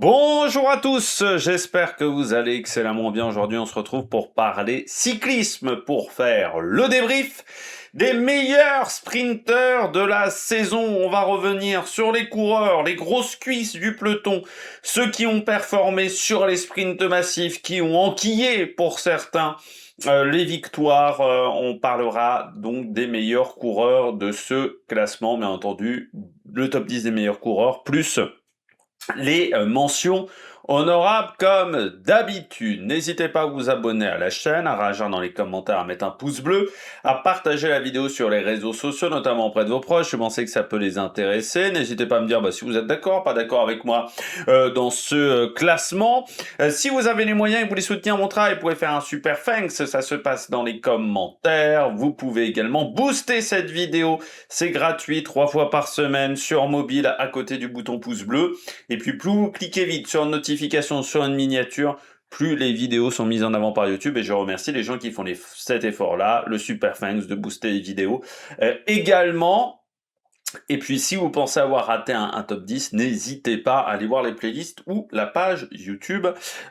Bonjour à tous, j'espère que vous allez excellemment bien. Aujourd'hui, on se retrouve pour parler cyclisme, pour faire le débrief des meilleurs sprinteurs de la saison. On va revenir sur les coureurs, les grosses cuisses du peloton, ceux qui ont performé sur les sprints massifs, qui ont enquillé pour certains les victoires. On parlera donc des meilleurs coureurs de ce classement, bien entendu, le top 10 des meilleurs coureurs, plus les mentions honorables comme d'habitude. N'hésitez pas à vous abonner à la chaîne, à réagir dans les commentaires, à mettre un pouce bleu, à partager la vidéo sur les réseaux sociaux, notamment auprès de vos proches. Je pensais que ça peut les intéresser. N'hésitez pas à me dire si vous êtes d'accord, pas d'accord avec moi dans ce classement. Si vous avez les moyens et vous voulez soutenir mon travail, vous pouvez faire un super thanks. Ça se passe dans les commentaires. Vous pouvez également booster cette vidéo. C'est gratuit 3 fois par semaine sur mobile à côté du bouton pouce bleu. Et puis plus vous cliquez vite sur une notification, sur une miniature, plus les vidéos sont mises en avant par YouTube. Et je remercie les gens qui font cet effort-là, le super thanks de booster les vidéos. Également, et puis si vous pensez avoir raté un top 10, n'hésitez pas à aller voir les playlists ou la page YouTube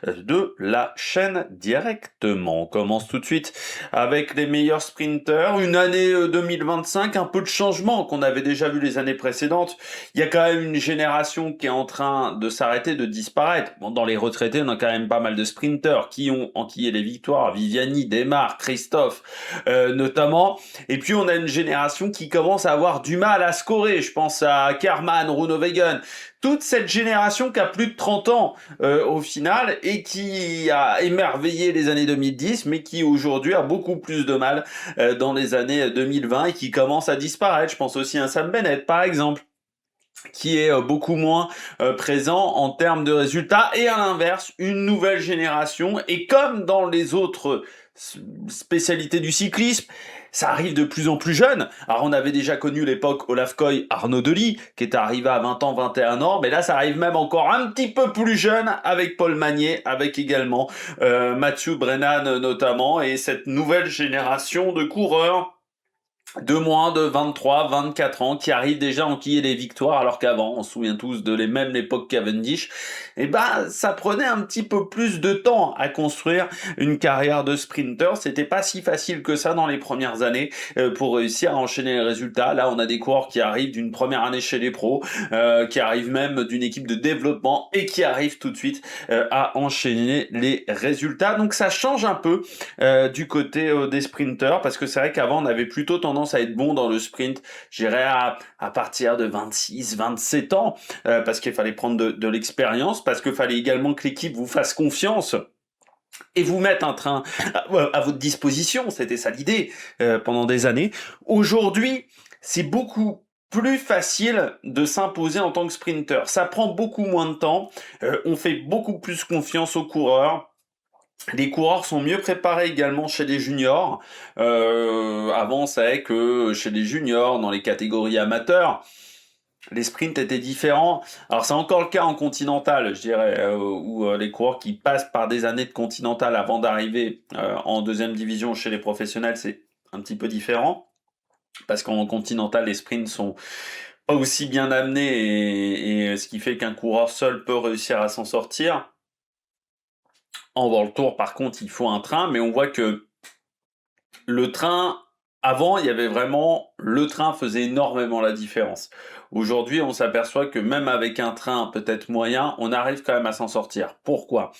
de la chaîne directement. On commence tout de suite avec les meilleurs sprinters. Une année 2025, un peu de changement qu'on avait déjà vu les années précédentes. Il y a quand même une génération qui est en train de s'arrêter, de disparaître. Bon, dans les retraités, on a quand même pas mal de sprinters qui ont enquillé les victoires. Viviani, Desmar, Christophe notamment. Et puis on a une génération qui commence à avoir du mal à scorer. Je pense à Kerman, Groenewegen, toute cette génération qui a plus de 30 ans au final et qui a émerveillé les années 2010, mais qui aujourd'hui a beaucoup plus de mal dans les années 2020 et qui commence à disparaître. Je pense aussi à Sam Bennett par exemple, qui est beaucoup moins présent en termes de résultats, et à l'inverse, une nouvelle génération, et comme dans les autres spécialités du cyclisme, ça arrive de plus en plus jeune. Alors on avait déjà connu l'époque Olaf Koy, Arnaud Delis, qui est arrivé à 20 ans, 21 ans, mais là ça arrive même encore un petit peu plus jeune avec Paul Magnier, avec également Mathieu Brennan notamment, et cette nouvelle génération de coureurs de moins de 23, 24 ans qui arrivent déjà à enquiller les victoires, alors qu'avant, on se souvient tous de même l'époque Cavendish, et ça prenait un petit peu plus de temps à construire une carrière de sprinter. C'était pas si facile que ça dans les premières années pour réussir à enchaîner les résultats. Là, on a des coureurs qui arrivent d'une première année chez les pros, qui arrivent même d'une équipe de développement et qui arrivent tout de suite à enchaîner les résultats. Donc ça change un peu du côté des sprinters, parce que c'est vrai qu'avant, on avait plutôt tendance à être bon dans le sprint, j'irais à partir de 26, 27 ans, parce qu'il fallait prendre de l'expérience, parce qu'il fallait également que l'équipe vous fasse confiance et vous mette un train à votre disposition. C'était ça l'idée pendant des années. Aujourd'hui, c'est beaucoup plus facile de s'imposer en tant que sprinter. Ça prend beaucoup moins de temps, on fait beaucoup plus confiance aux coureurs. Les coureurs sont mieux préparés également chez les juniors. Avant, on savait que chez les juniors, dans les catégories amateurs, les sprints étaient différents. Alors c'est encore le cas en continental, je dirais, où les coureurs qui passent par des années de continental avant d'arriver en deuxième division chez les professionnels, c'est un petit peu différent. Parce qu'en continental, les sprints sont pas aussi bien amenés, et ce qui fait qu'un coureur seul peut réussir à s'en sortir. En World Tour, par contre, il faut un train, mais on voit que le train, avant, il y avait vraiment, le train faisait énormément la différence. Aujourd'hui, on s'aperçoit que même avec un train peut-être moyen, on arrive quand même à s'en sortir. Pourquoi ?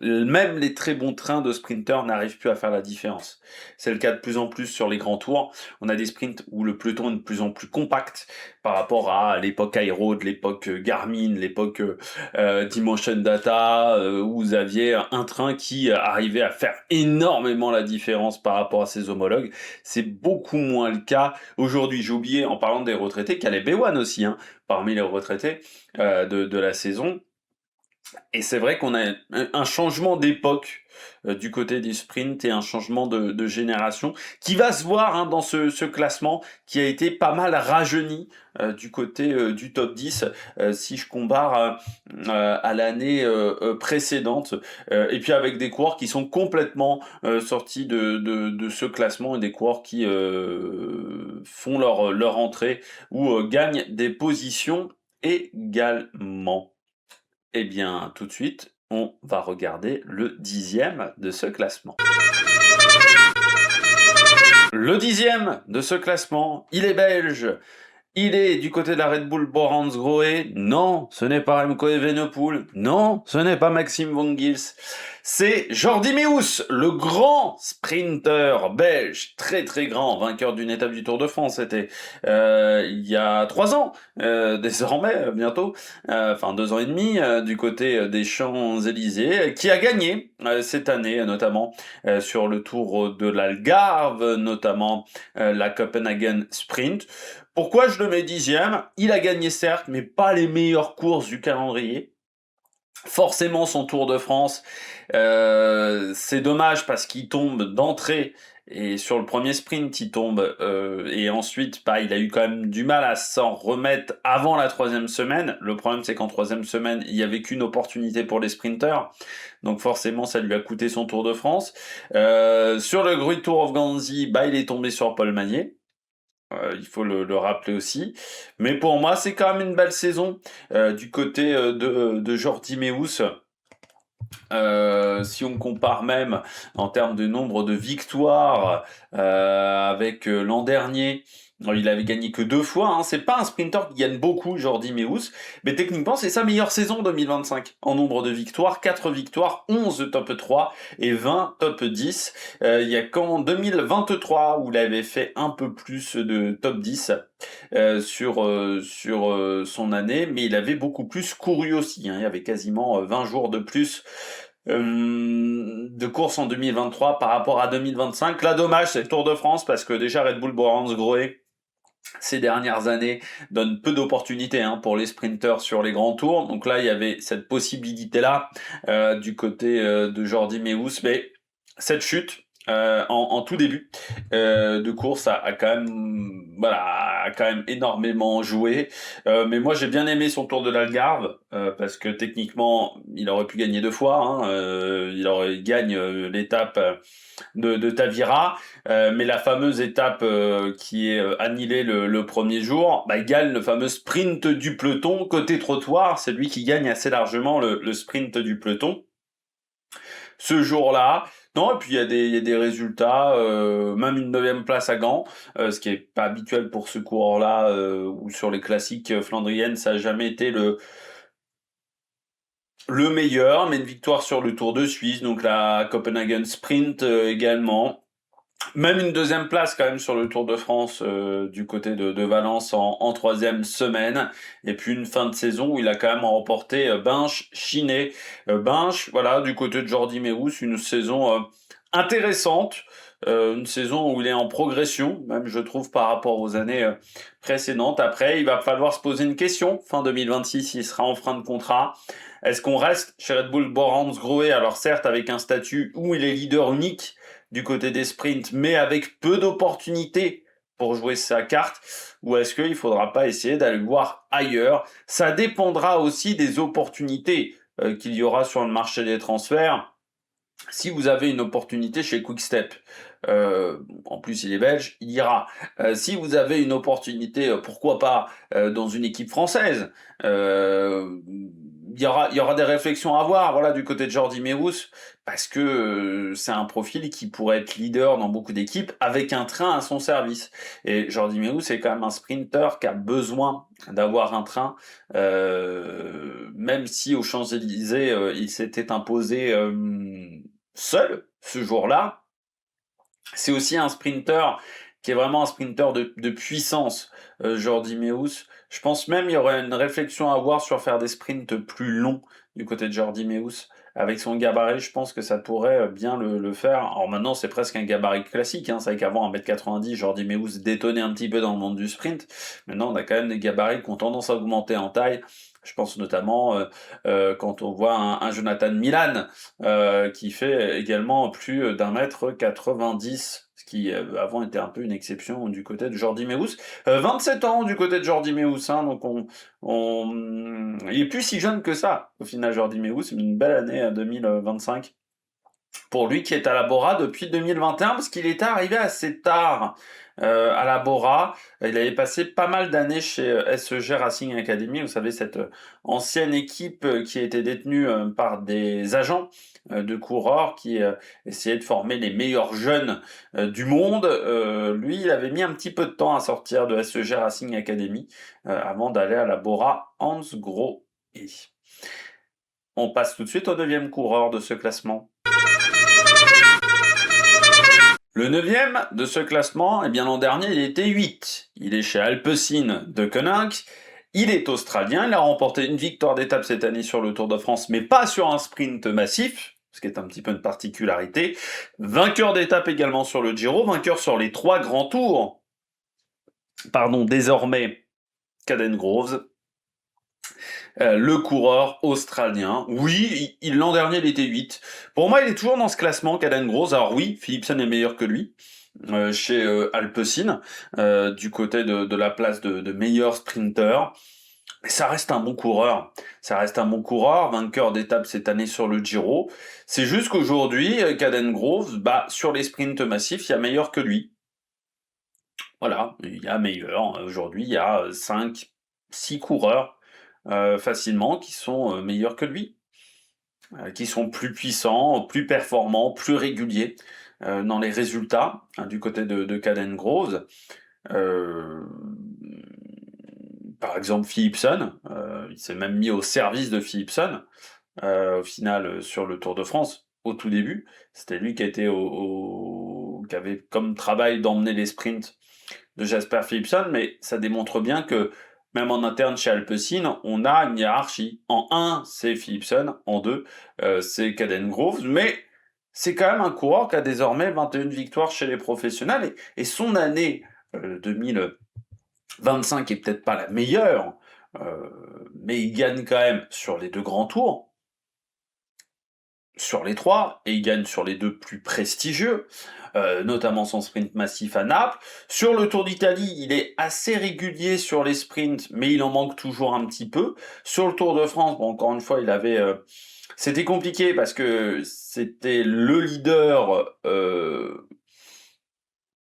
Même les très bons trains de sprinters n'arrivent plus à faire la différence. C'est le cas de plus en plus sur les grands tours. On a des sprints où le peloton est de plus en plus compact par rapport à l'époque iRoad, l'époque Garmin, l'époque Dimension Data, où vous aviez un train qui arrivait à faire énormément la différence par rapport à ses homologues. C'est beaucoup moins le cas aujourd'hui. J'ai oublié, en parlant des retraités, qu'il y a les B1 aussi, parmi les retraités de la saison. Et c'est vrai qu'on a un changement d'époque du côté du sprint, et un changement de génération qui va se voir dans ce classement qui a été pas mal rajeuni du côté du top 10 si je compare à l'année précédente, et puis avec des coureurs qui sont complètement sortis de ce classement, et des coureurs qui font leur entrée ou gagnent des positions également. Eh bien, tout de suite, on va regarder le 10e de ce classement. Le 10e de ce classement, il est belge. Il est du côté de la Red Bull Borans-Grohe. Non, ce n'est pas Remco Evenepoel. Non, ce n'est pas Maxime Van Gils. C'est Jordi Meeus, le grand sprinter belge, très très grand, vainqueur d'une étape du Tour de France. C'était il y a 3 ans, désormais, bientôt, enfin 2 ans et demi, du côté des Champs-Élysées, qui a gagné cette année, notamment sur le Tour de l'Algarve, notamment la Copenhagen Sprint. Pourquoi je le mets 10e? Il a gagné certes, mais pas les meilleures courses du calendrier. Forcément son Tour de France, c'est dommage parce qu'il tombe d'entrée et sur le premier sprint il tombe et ensuite il a eu quand même du mal à s'en remettre avant la 3e semaine. Le problème c'est qu'en 3e semaine il n'y avait qu'une opportunité pour les sprinters, donc forcément ça lui a coûté son Tour de France. Sur le Great Tour of Ghanzi, il est tombé sur Paul Maillet. Il faut le rappeler aussi. Mais pour moi, c'est quand même une belle saison du côté de Jordi Meeus. Si on compare même en termes de nombre de victoires avec l'an dernier, il avait gagné que 2 fois. Hein. C'est pas un sprinter qui gagne beaucoup, Jordi Meeus, mais techniquement c'est sa meilleure saison 2025 en nombre de victoires. 4 victoires, 11 top 3 et 20 top 10. Il y a qu'en 2023 où il avait fait un peu plus de top 10 sur son année, mais il avait beaucoup plus couru aussi. Hein. Il y avait quasiment 20 jours de plus de course en 2023 par rapport à 2025. Là, dommage, c'est le Tour de France parce que déjà Red Bull Borans-Grohe ces dernières années donne peu d'opportunités pour les sprinters sur les grands tours. Donc là, il y avait cette possibilité-là du côté de Jordi Meeus, mais cette chute en tout début de course a quand même énormément joué. Mais moi j'ai bien aimé son Tour de l'Algarve parce que techniquement il aurait pu gagner 2 fois. Il gagne l'étape de Tavira, mais la fameuse étape qui est annulée le premier jour, il gagne le fameux sprint du peloton côté trottoir. C'est lui qui gagne assez largement le sprint du peloton ce jour-là. Non, et puis il y a des résultats, même une 9e place à Gand, ce qui est pas habituel pour ce coureur-là, ou sur les classiques flandriennes, ça a jamais été le meilleur, mais une victoire sur le Tour de Suisse, donc la Copenhagen Sprint également. Même une 2e place quand même sur le Tour de France du côté de Valence en 3e semaine. Et puis une fin de saison où il a quand même remporté Binche, Chiné. Binche, voilà, du côté de Jordi Meeus, une saison intéressante. Une saison où il est en progression, même je trouve par rapport aux années précédentes. Après, il va falloir se poser une question. Fin 2026, il sera en fin de contrat. Est-ce qu'on reste chez Red Bull Borans-Grohe? Alors certes, avec un statut où il est leader unique du côté des sprints, mais avec peu d'opportunités pour jouer sa carte, ou est-ce qu'il ne faudra pas essayer d'aller voir ailleurs? Ça dépendra aussi des opportunités qu'il y aura sur le marché des transferts. Si vous avez une opportunité chez Quick-Step, en plus il est belge, il ira. Si vous avez une opportunité, pourquoi pas, dans une équipe française, il y aura des réflexions à avoir, voilà, du côté de Jordi Meeus, parce que c'est un profil qui pourrait être leader dans beaucoup d'équipes avec un train à son service. Et Jordi Meeus c'est quand même un sprinter qui a besoin d'avoir un train, même si aux Champs-Élysées il s'était imposé seul ce jour-là. C'est aussi un sprinter qui est vraiment un sprinter de puissance, Jordi Meeus. Je pense même il y aurait une réflexion à avoir sur faire des sprints plus longs du côté de Jordi Meeus. Avec son gabarit, je pense que ça pourrait bien le faire. Alors maintenant, c'est presque un gabarit classique. C'est vrai qu'avant 1m90, Jordi Meeus détonnait un petit peu dans le monde du sprint. Maintenant, on a quand même des gabarits qui ont tendance à augmenter en taille. Je pense notamment quand on voit un Jonathan Milan qui fait également plus d'1m90, ce qui avant était un peu une exception du côté de Jordi Meeus. 27 ans du côté de Jordi Meeus, donc il est plus si jeune que ça au final Jordi Meeus, c'est une belle année 2025. pour lui qui est à la Bora depuis 2021, parce qu'il était arrivé assez tard à la Bora. Il avait passé pas mal d'années chez SEG Racing Academy, vous savez, cette ancienne équipe qui a été détenue par des agents de coureurs qui essayaient de former les meilleurs jeunes du monde. Lui, il avait mis un petit peu de temps à sortir de SEG Racing Academy avant d'aller à la Bora Hans Grohe. On passe tout de suite au 9e coureur de ce classement. Le 9e de ce classement, eh bien l'an dernier, il était 8. Il est chez Alpecin de Koninck. Il est australien. Il a remporté une victoire d'étape cette année sur le Tour de France, mais pas sur un sprint massif, ce qui est un petit peu une particularité. Vainqueur d'étape également sur le Giro, vainqueur sur les 3 grands tours. Désormais, Caden Groves. Le coureur australien. Oui, l'an dernier, il était 8. Pour moi, il est toujours dans ce classement, Caden Groves. Alors oui, Philipsen est meilleur que lui. Chez Alpecin, du côté de la place de meilleur sprinter. Mais ça reste un bon coureur. Ça reste un bon coureur, vainqueur d'étape cette année sur le Giro. C'est juste qu'aujourd'hui, Caden Groves, sur les sprints massifs, il y a meilleur que lui. Voilà, il y a meilleur. Aujourd'hui, il y a 5, 6 coureurs facilement qui sont meilleurs que lui, qui sont plus puissants, plus performants, plus réguliers dans les résultats du côté de Caden Groves. Par exemple, Philipsen, il s'est même mis au service de Philipsen au final sur le Tour de France au tout début. C'était lui qui était qui avait comme travail d'emmener les sprints de Jasper Philipsen, mais ça démontre bien que même en interne chez Alpecin, on a une hiérarchie. En 1, c'est Philipsen, en 2, c'est Caden Groves, mais c'est quand même un coureur qui a désormais 21 victoires chez les professionnels, et son année 2025 est peut-être pas la meilleure, mais il gagne quand même sur les 2 grands tours, sur les 3, et il gagne sur les 2 plus prestigieux, notamment son sprint massif à Naples. Sur le Tour d'Italie, il est assez régulier sur les sprints, mais il en manque toujours un petit peu. Sur le Tour de France, encore une fois, il avait... c'était compliqué parce que c'était le leader...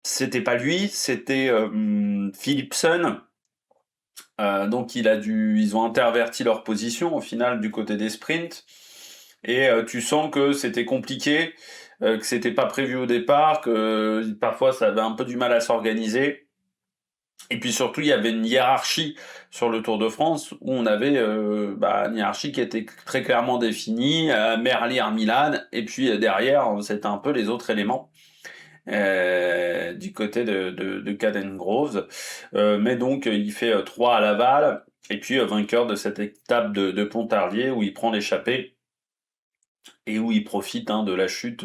c'était pas lui, c'était Philipsen. Donc ils ont interverti leur position au final du côté des sprints. Et tu sens que c'était compliqué, que c'était pas prévu au départ, que parfois ça avait un peu du mal à s'organiser. Et puis surtout, il y avait une hiérarchie sur le Tour de France où on avait une hiérarchie qui était très clairement définie, Merlier, Milan, et puis derrière, c'était un peu les autres éléments. Du côté de Caden Groves. Mais donc, il fait 3 à Laval, et puis vainqueur de cette étape de Pontarlier où il prend l'échappée et où il profite de la chute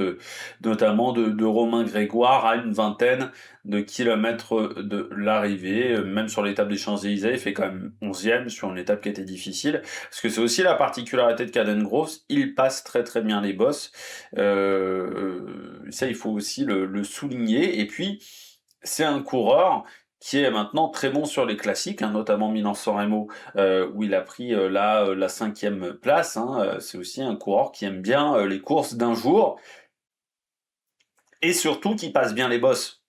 notamment de Romain Grégoire à une vingtaine de kilomètres de l'arrivée. Même sur l'étape des Champs-Élysées, il fait quand même 11e sur une étape qui était difficile, parce que c'est aussi la particularité de Caden Groves, il passe très très bien les bosses. Ça, il faut aussi le souligner. Et puis, c'est un coureur qui est maintenant très bon sur les classiques, notamment Milan-San Remo, où il a pris la 5e place. C'est aussi un coureur qui aime bien les courses d'un jour, et surtout qui passe bien les bosses.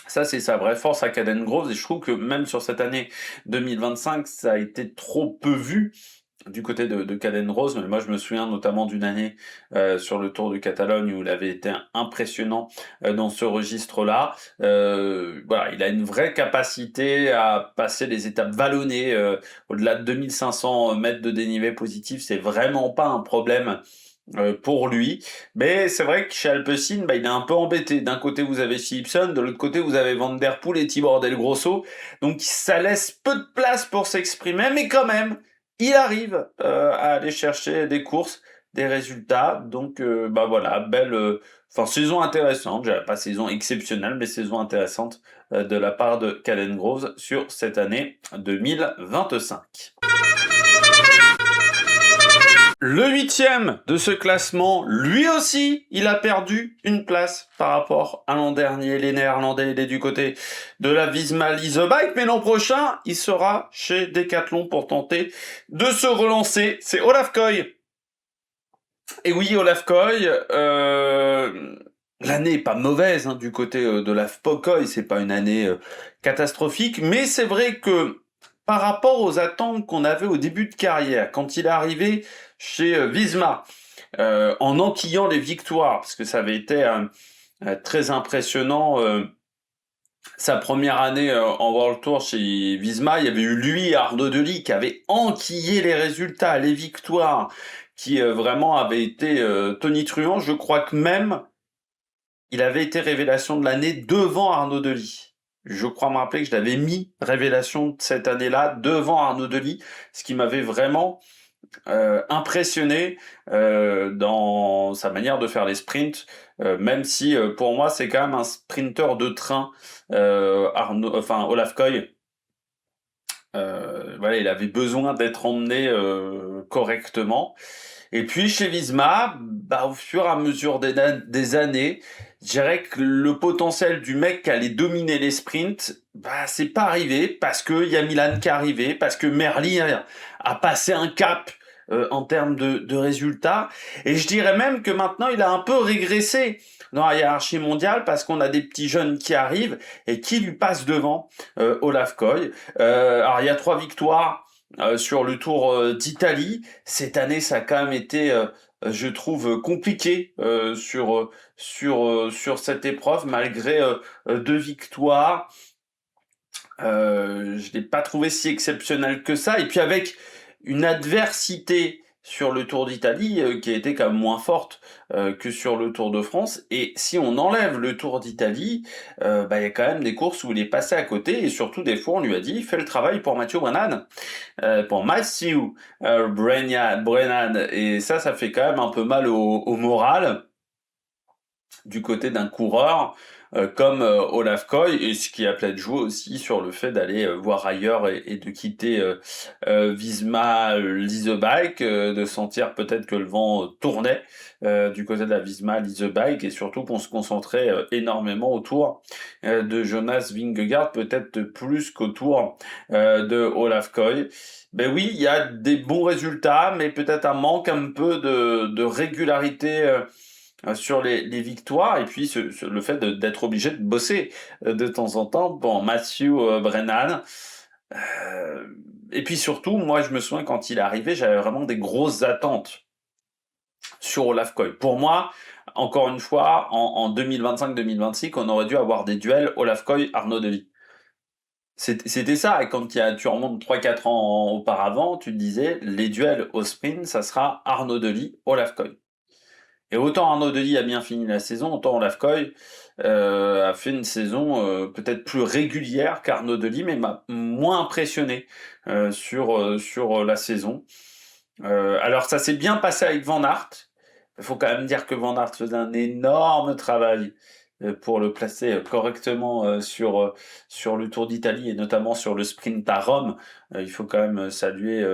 Ça, c'est sa vraie force à Caden Groves, et je trouve que même sur cette année 2025, ça a été trop peu vu du côté de Caden Groves. Mais moi je me souviens notamment d'une année sur le Tour de Catalogne où il avait été impressionnant dans ce registre-là. Il a une vraie capacité à passer les étapes vallonnées au-delà de 2500 mètres de dénivelé positif, c'est vraiment pas un problème pour lui. Mais c'est vrai que chez Alpecin, il est un peu embêté. D'un côté, vous avez Philipsen, de l'autre côté, vous avez Van Der Poel et Tibor Del Grosso. Donc ça laisse peu de place pour s'exprimer, mais quand même, il arrive à aller chercher des courses, des résultats. Donc belle saison intéressante. Pas saison exceptionnelle, mais saison intéressante de la part de Caden Groves sur cette année 2025. Le 8e de ce classement, lui aussi, il a perdu une place par rapport à l'an dernier. Les Néerlandais, il est du côté de la Visma Lease Bike, mais l'an prochain, il sera chez Decathlon pour tenter de se relancer. C'est Olaf Koy Et oui, Olaf Koy, l'année est pas mauvaise hein, du côté d'Olaf Koy, c'est pas une année catastrophique, mais c'est vrai que par rapport aux attentes qu'on avait au début de carrière, quand il est arrivé chez Visma, en enquillant les victoires, parce que ça avait été très impressionnant. Sa première année en World Tour chez Visma, il y avait eu lui et Arnaud Delis qui avaient enquillé les résultats, les victoires, qui vraiment avaient été tonitruants. Je crois que même il avait été révélation de l'année devant Arnaud Delis. Je crois me rappeler que je l'avais mis révélation de cette année-là devant Arnaud Delis, ce qui m'avait vraiment impressionné dans sa manière de faire les sprints, même si pour moi c'est quand même un sprinter de train. Olaf Koy, voilà, il avait besoin d'être emmené correctement. Et puis chez Visma, bah, au fur et à mesure des années, je dirais que le potentiel du mec qui allait dominer les sprints, bah c'est pas arrivé parce que il y a Milan qui est arrivé, parce que Merli a passé un cap en termes de résultats. Et je dirais même que maintenant il a un peu régressé dans la hiérarchie mondiale parce qu'on a des petits jeunes qui arrivent et qui lui passent devant Olaf Koy. Alors il y a 3 victoires sur le Tour d'Italie. Cette année, ça a quand même été, je trouve, compliqué sur cette épreuve, malgré 2 victoires. Je l'ai pas trouvé si exceptionnel que ça. Et puis avec une adversité sur le Tour d'Italie qui a été quand même moins forte que sur le Tour de France. Et si on enlève le Tour d'Italie, bah, il y a quand même des courses où il est passé à côté. Et surtout, des fois, on lui a dit, fais le travail pour Mathieu Brennan. Brennan. Et ça fait quand même un peu mal au moral du côté d'un coureur comme Olaf Koy, et ce qui a peut-être joué aussi sur le fait d'aller voir ailleurs et de quitter Visma Leasebike, de sentir peut-être que le vent tournait du côté de la Visma Leasebike, et surtout qu'on se concentrait énormément autour de Jonas Vingegaard, peut-être plus qu'autour de Olaf Koy. Ben oui, il y a des bons résultats, mais peut-être un manque un peu de régularité sur les victoires, et puis le fait d'être obligé de bosser de temps en temps. Bon, Matthew Brennan. euh, et puis surtout, moi je me souviens quand il est arrivé, j'avais vraiment des grosses attentes sur Olaf Koy. Pour moi, encore une fois, en 2025-2026, on aurait dû avoir des duels Olaf Koy, Arnaud Delis. C'était ça, et quand tu remontes 3-4 ans auparavant, tu te disais, les duels au sprint, ça sera Arnaud Delis, Olaf Koy. Et autant Arnaud Delis a bien fini la saison, autant Olaf Koy a fait une saison peut-être plus régulière qu'Arnaud Delis, mais m'a moins impressionné sur la saison. Alors ça s'est bien passé avec Van Aert. Il faut quand même dire que Van Aert faisait un énorme travail pour le placer correctement sur le Tour d'Italie et notamment sur le sprint à Rome. Il faut quand même saluer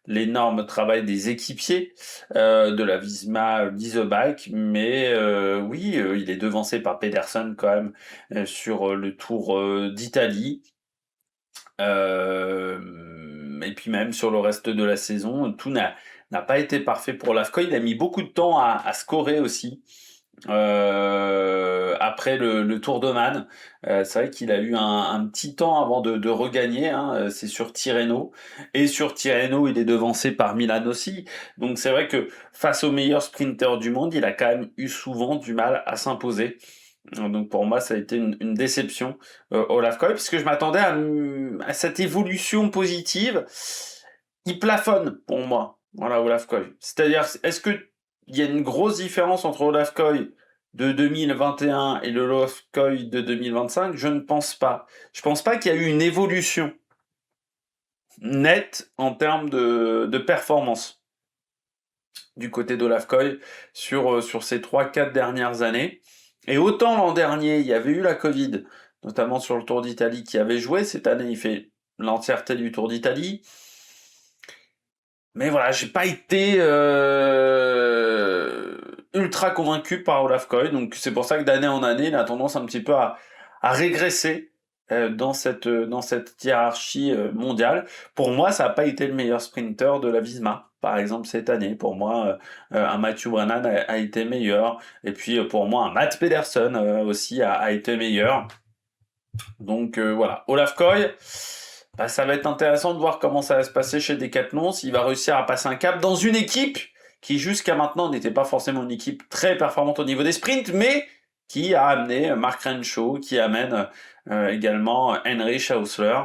l'énorme travail des équipiers de la Visma Leasebike, mais oui, il est devancé par Pedersen quand même sur le Tour d'Italie. Et puis même sur le reste de la saison, tout n'a pas été parfait pour l'AFCO. Il a mis beaucoup de temps à scorer aussi. Après le Tour d'Oman, c'est vrai qu'il a eu un petit temps avant de regagner, hein, c'est sur Tirreno, et sur Tirreno il est devancé par Milan aussi, donc c'est vrai que face aux meilleurs sprinteurs du monde, il a quand même eu souvent du mal à s'imposer. Donc pour moi, ça a été une déception, Olaf Koy, puisque je m'attendais à cette évolution positive. Il plafonne pour moi, voilà, Olaf Koy. C'est-à-dire, est-ce que il y a une grosse différence entre Olaf Koy de 2021 et le Olaf Koy de 2025? Je ne pense pas. Je pense pas qu'il y a eu une évolution nette en termes de performance du côté d'Olaf Koy sur ces 3-4 dernières années. Et autant l'an dernier, il y avait eu la Covid, notamment sur le Tour d'Italie, qui avait joué. Cette année, il fait l'entièreté du Tour d'Italie. Mais voilà, j'ai pas été ultra convaincu par Olaf Koy, donc c'est pour ça que d'année en année, il a tendance un petit peu à régresser dans cette hiérarchie mondiale. Pour moi, ça n'a pas été le meilleur sprinter de la Visma, par exemple, cette année. Pour moi, un Matthew Brennan a été meilleur. Et puis, pour moi, un Matt Pedersen aussi a été meilleur. Donc voilà, Olaf Koy, bah, ça va être intéressant de voir comment ça va se passer chez Decathlon, s'il va réussir à passer un cap dans une équipe qui jusqu'à maintenant n'était pas forcément une équipe très performante au niveau des sprints, mais qui a amené Mark Renshaw, qui amène également Henry Schausler,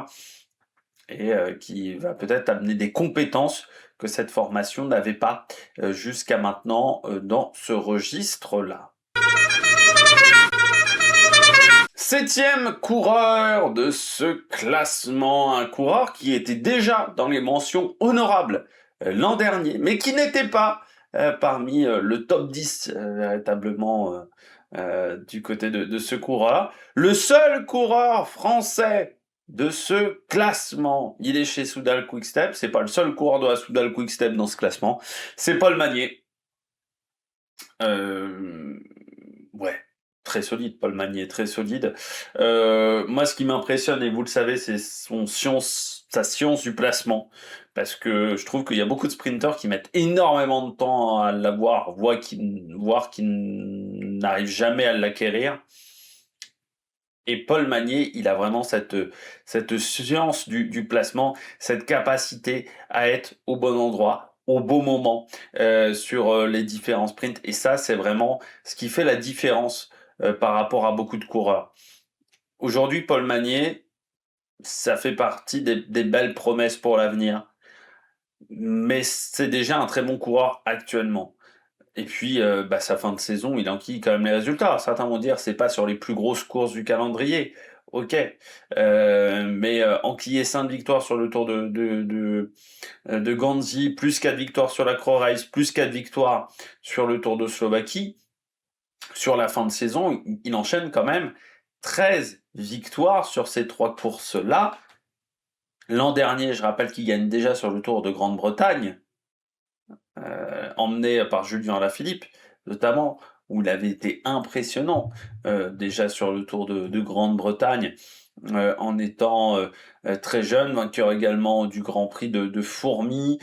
et qui va peut-être amener des compétences que cette formation n'avait pas jusqu'à maintenant dans ce registre-là. 7e coureur de ce classement, un coureur qui était déjà dans les mentions honorables l'an dernier, mais qui n'était pas parmi le top 10 véritablement du côté de ce coureur. Le seul coureur français de ce classement, il est chez Soudal Quick-Step, c'est pas le seul coureur de la Soudal Quick-Step dans ce classement, c'est Paul Magnier. Ouais. Très solide, Paul Magnier, très solide. Moi, ce qui m'impressionne, et vous le savez, c'est sa science du placement. Parce que je trouve qu'il y a beaucoup de sprinters qui mettent énormément de temps à l'avoir, voire qui n'arrivent jamais à l'acquérir. Et Paul Magnier, il a vraiment cette science du placement, cette capacité à être au bon endroit, au bon moment sur les différents sprints. Et ça, c'est vraiment ce qui fait la différence par rapport à beaucoup de coureurs. Aujourd'hui, Paul Magnier, ça fait partie des belles promesses pour l'avenir. Mais c'est déjà un très bon coureur actuellement. Et puis, sa fin de saison, il enquille quand même les résultats. Certains vont dire c'est pas sur les plus grosses courses du calendrier. Ok, mais enquiller 5 victoires sur le Tour de Gandhi, plus 4 victoires sur la Croix Race, plus 4 victoires sur le Tour de Slovaquie, sur la fin de saison, il enchaîne quand même 13 victoires sur ces 3 courses-là. L'an dernier, je rappelle qu'il gagne déjà sur le Tour de Grande-Bretagne, emmené par Julien Alaphilippe, notamment, où il avait été impressionnant déjà sur le Tour de Grande-Bretagne, en étant très jeune, vainqueur également du Grand Prix de Fourmies.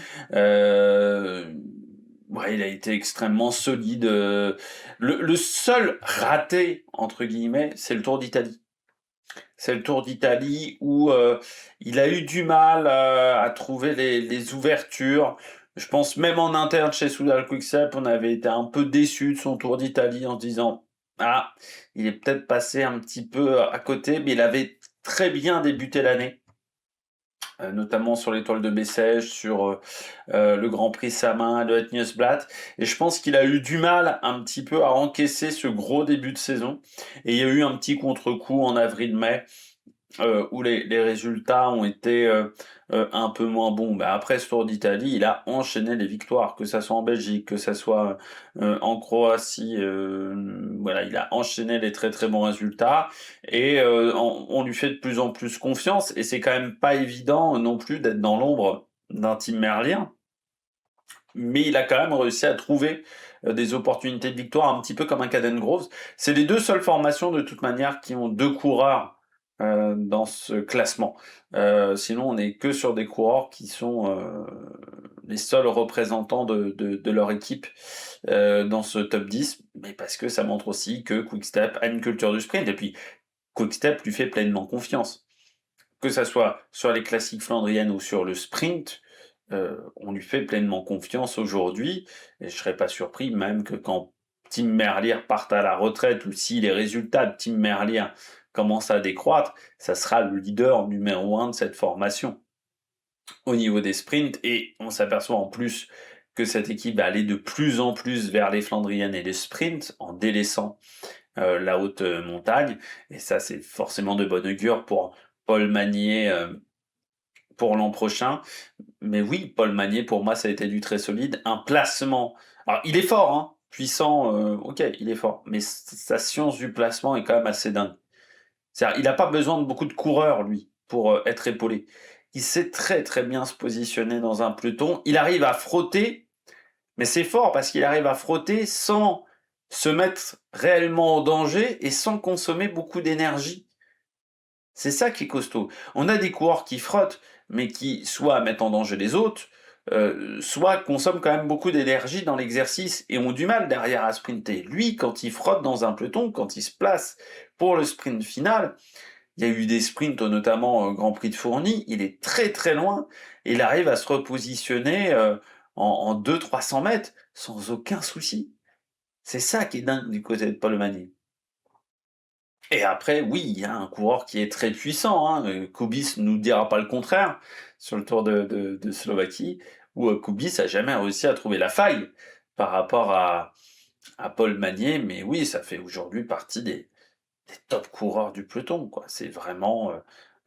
Ouais, il a été extrêmement solide. Le seul raté, entre guillemets, c'est le Tour d'Italie. C'est le Tour d'Italie où il a eu du mal à trouver les ouvertures. Je pense même en interne chez Soudal Quick-Step, on avait été un peu déçus de son Tour d'Italie en se disant « Ah, il est peut-être passé un petit peu à côté », mais il avait très bien débuté l'année. Notamment sur l'étoile de Bessèges, sur le Grand Prix Samin, le Het Nieuwsblad. Et je pense qu'il a eu du mal un petit peu à encaisser ce gros début de saison. Et il y a eu un petit contre-coup en avril-mai où les résultats ont été un peu moins bons. Après ce Tour d'Italie, il a enchaîné les victoires, que ça soit en Belgique, que ça soit en Croatie. Voilà, il a enchaîné les très très bons résultats et on lui fait de plus en plus confiance. Et c'est quand même pas évident non plus d'être dans l'ombre d'un Tim Merlier. Mais il a quand même réussi à trouver des opportunités de victoire, un petit peu comme un Caden Groves. C'est les deux seules formations de toute manière qui ont 2 coureurs dans ce classement. Sinon, on n'est que sur des coureurs qui sont les seuls représentants de leur équipe dans ce top 10, mais parce que ça montre aussi que Quick-Step a une culture du sprint, et puis Quick-Step lui fait pleinement confiance. Que ça soit sur les classiques flandriennes ou sur le sprint, on lui fait pleinement confiance aujourd'hui, et je serais pas surpris même que quand Tim Merlier parte à la retraite, ou si les résultats de Tim Merlier commencent à décroître, ça sera le leader numéro 1 de cette formation au niveau des sprints. Et on s'aperçoit en plus que cette équipe va aller de plus en plus vers les flandriennes et les sprints en délaissant la haute montagne, et ça c'est forcément de bon augure pour Paul Magnier pour l'an prochain. Mais oui, Paul Magnier, pour moi, ça a été du très solide. Un placement. Alors, il est fort, hein, puissant, ok, il est fort. Mais sa science du placement est quand même assez dingue. C'est-à-dire, il n'a pas besoin de beaucoup de coureurs, lui, pour être épaulé. Il sait très très bien se positionner dans un peloton. Il arrive à frotter, mais c'est fort parce qu'il arrive à frotter sans se mettre réellement en danger et sans consommer beaucoup d'énergie. C'est ça qui est costaud. On a des coureurs qui frottent, mais qui soit mettent en danger les autres, soit consomment quand même beaucoup d'énergie dans l'exercice et ont du mal derrière à sprinter. Lui, quand il frotte dans un peloton, quand il se place pour le sprint final, il y a eu des sprints, notamment Grand Prix de Fourni, il est très très loin, et il arrive à se repositionner en 200-300 mètres sans aucun souci. C'est ça qui est dingue du côté de Paul Magny. Et après, oui, il y a un coureur qui est très puissant, hein, Kubis ne nous dira pas le contraire sur le Tour de Slovaquie, où Kubis a jamais réussi à trouver la faille par rapport à Paul Magny, mais oui, ça fait aujourd'hui partie des top coureurs du peloton, quoi. C'est vraiment,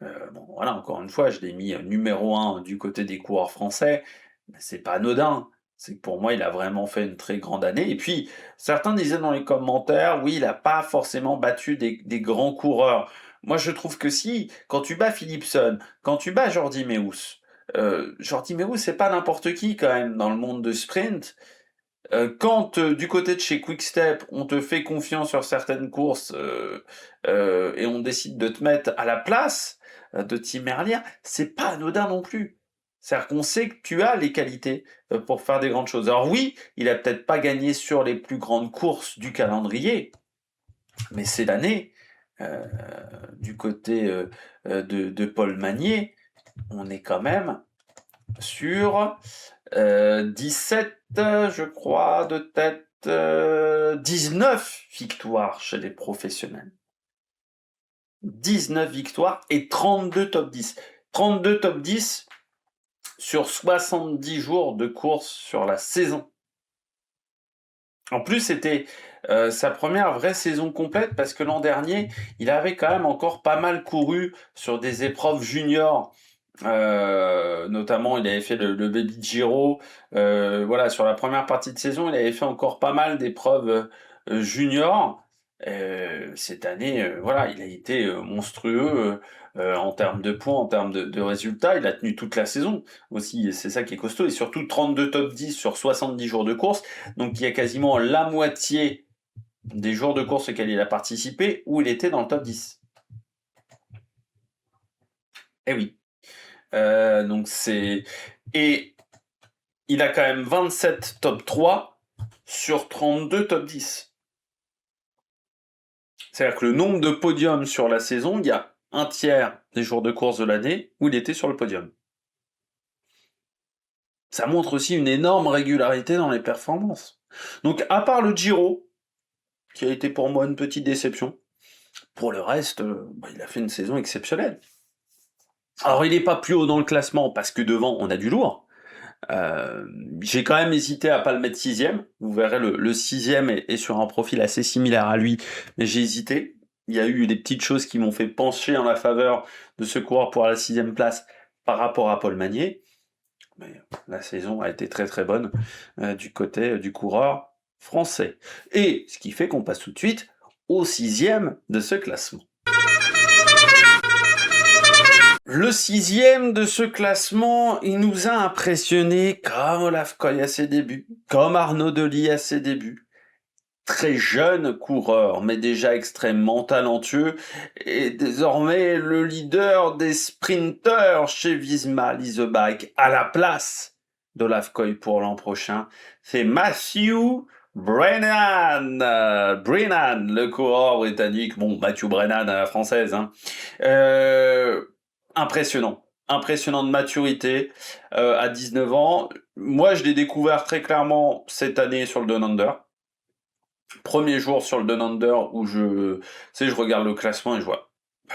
bon, voilà, encore une fois, je l'ai mis numéro 1 du côté des coureurs français, mais c'est pas anodin. C'est que pour moi, il a vraiment fait une très grande année. Et puis, certains disaient dans les commentaires, oui, il a pas forcément battu des grands coureurs. Moi, je trouve que si, quand tu bats Philipsen, quand tu bats Jordi Meeus, c'est pas n'importe qui quand même dans le monde de sprint. Quand du côté de chez Quick-Step, on te fait confiance sur certaines courses et on décide de te mettre à la place de Tim Merlier, c'est pas anodin non plus. C'est-à-dire qu'on sait que tu as les qualités pour faire des grandes choses. Alors oui, il a peut-être pas gagné sur les plus grandes courses du calendrier, mais c'est l'année du côté de Paul Magny, on est quand même sur 17, je crois, de tête, 19 victoires chez les professionnels. 19 victoires et 32 top 10. 32 top 10 sur 70 jours de course sur la saison. En plus, c'était sa première vraie saison complète parce que l'an dernier, il avait quand même encore pas mal couru sur des épreuves juniors. Notamment, il avait fait le Baby Giro. Voilà, sur la première partie de saison, il avait fait encore pas mal d'épreuves juniors. Cette année, voilà, il a été monstrueux en termes de points, en termes de résultats. Il a tenu toute la saison aussi, et c'est ça qui est costaud. Et surtout 32 top 10 sur 70 jours de course. Donc il y a quasiment la moitié des jours de course auxquels il a participé où il était dans le top 10. Eh oui. Donc c'est... Et il a quand même 27 top 3 sur 32 top 10. C'est-à-dire que le nombre de podiums sur la saison, il y a un tiers des jours de course de l'année où il était sur le podium. Ça montre aussi une énorme régularité dans les performances. Donc à part le Giro, qui a été pour moi une petite déception, pour le reste, il a fait une saison exceptionnelle. Alors il n'est pas plus haut dans le classement parce que devant on a du lourd. J'ai quand même hésité à pas le mettre 6ème. Vous verrez, le 6ème est sur un profil assez similaire à lui, mais j'ai hésité. Il y a eu des petites choses qui m'ont fait pencher en la faveur de ce coureur pour la 6ème place par rapport à Paul Magny. Mais la saison a été très très bonne du côté du coureur français. Et ce qui fait qu'on passe tout de suite au 6ème de ce classement. Le 6ème de ce classement, il nous a impressionné comme Olaf Koy à ses débuts, comme Arnaud Delis à ses débuts. Très jeune coureur, mais déjà extrêmement talentueux, et désormais le leader des sprinteurs chez Visma Leasebike à la place d'Olaf Koy pour l'an prochain. C'est Matthew Brennan. Brennan, le coureur britannique. Bon, Matthew Brennan à la française, hein. Impressionnant de maturité à 19 ans. Moi, je l'ai découvert très clairement cette année sur le Down Under. Premier jour sur le Down Under où je regarde le classement et je vois,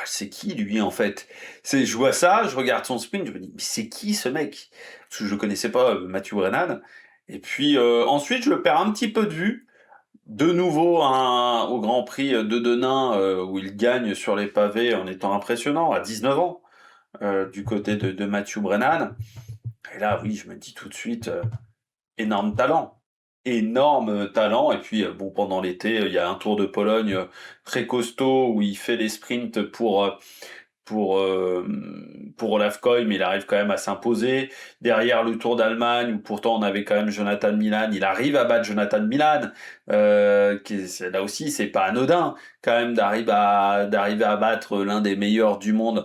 c'est qui lui en fait? Je vois ça, je regarde son sprint, je me dis, mais c'est qui ce mec? Parce que je connaissais pas Matthew Brennan. Et puis ensuite, je le perds un petit peu de vue. De nouveau au Grand Prix de Denain où il gagne sur les pavés en étant impressionnant à 19 ans. Du côté de Matthew Brennan. Et là, oui, je me dis tout de suite, énorme talent. Énorme talent. Et puis, bon, pendant l'été, il y a un Tour de Pologne très costaud où il fait les sprints pour pour Olaf Koy, mais il arrive quand même à s'imposer. Derrière le Tour d'Allemagne, où pourtant on avait quand même Jonathan Milan, il arrive à battre Jonathan Milan. Là aussi, c'est pas anodin quand même d'arriver à battre l'un des meilleurs du monde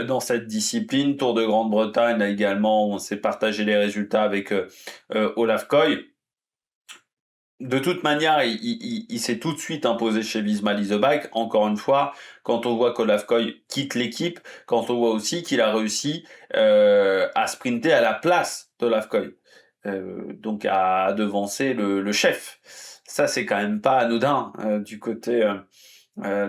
dans cette discipline. Tour de Grande-Bretagne, là également, on s'est partagé les résultats avec Olaf Koy. De toute manière, il s'est tout de suite imposé chez Visma Leasebike. Encore une fois, quand on voit qu'Olaf Koy quitte l'équipe, quand on voit aussi qu'il a réussi à sprinter à la place d'Olaf Koy, donc à devancer le chef. Ça, c'est quand même pas anodin du côté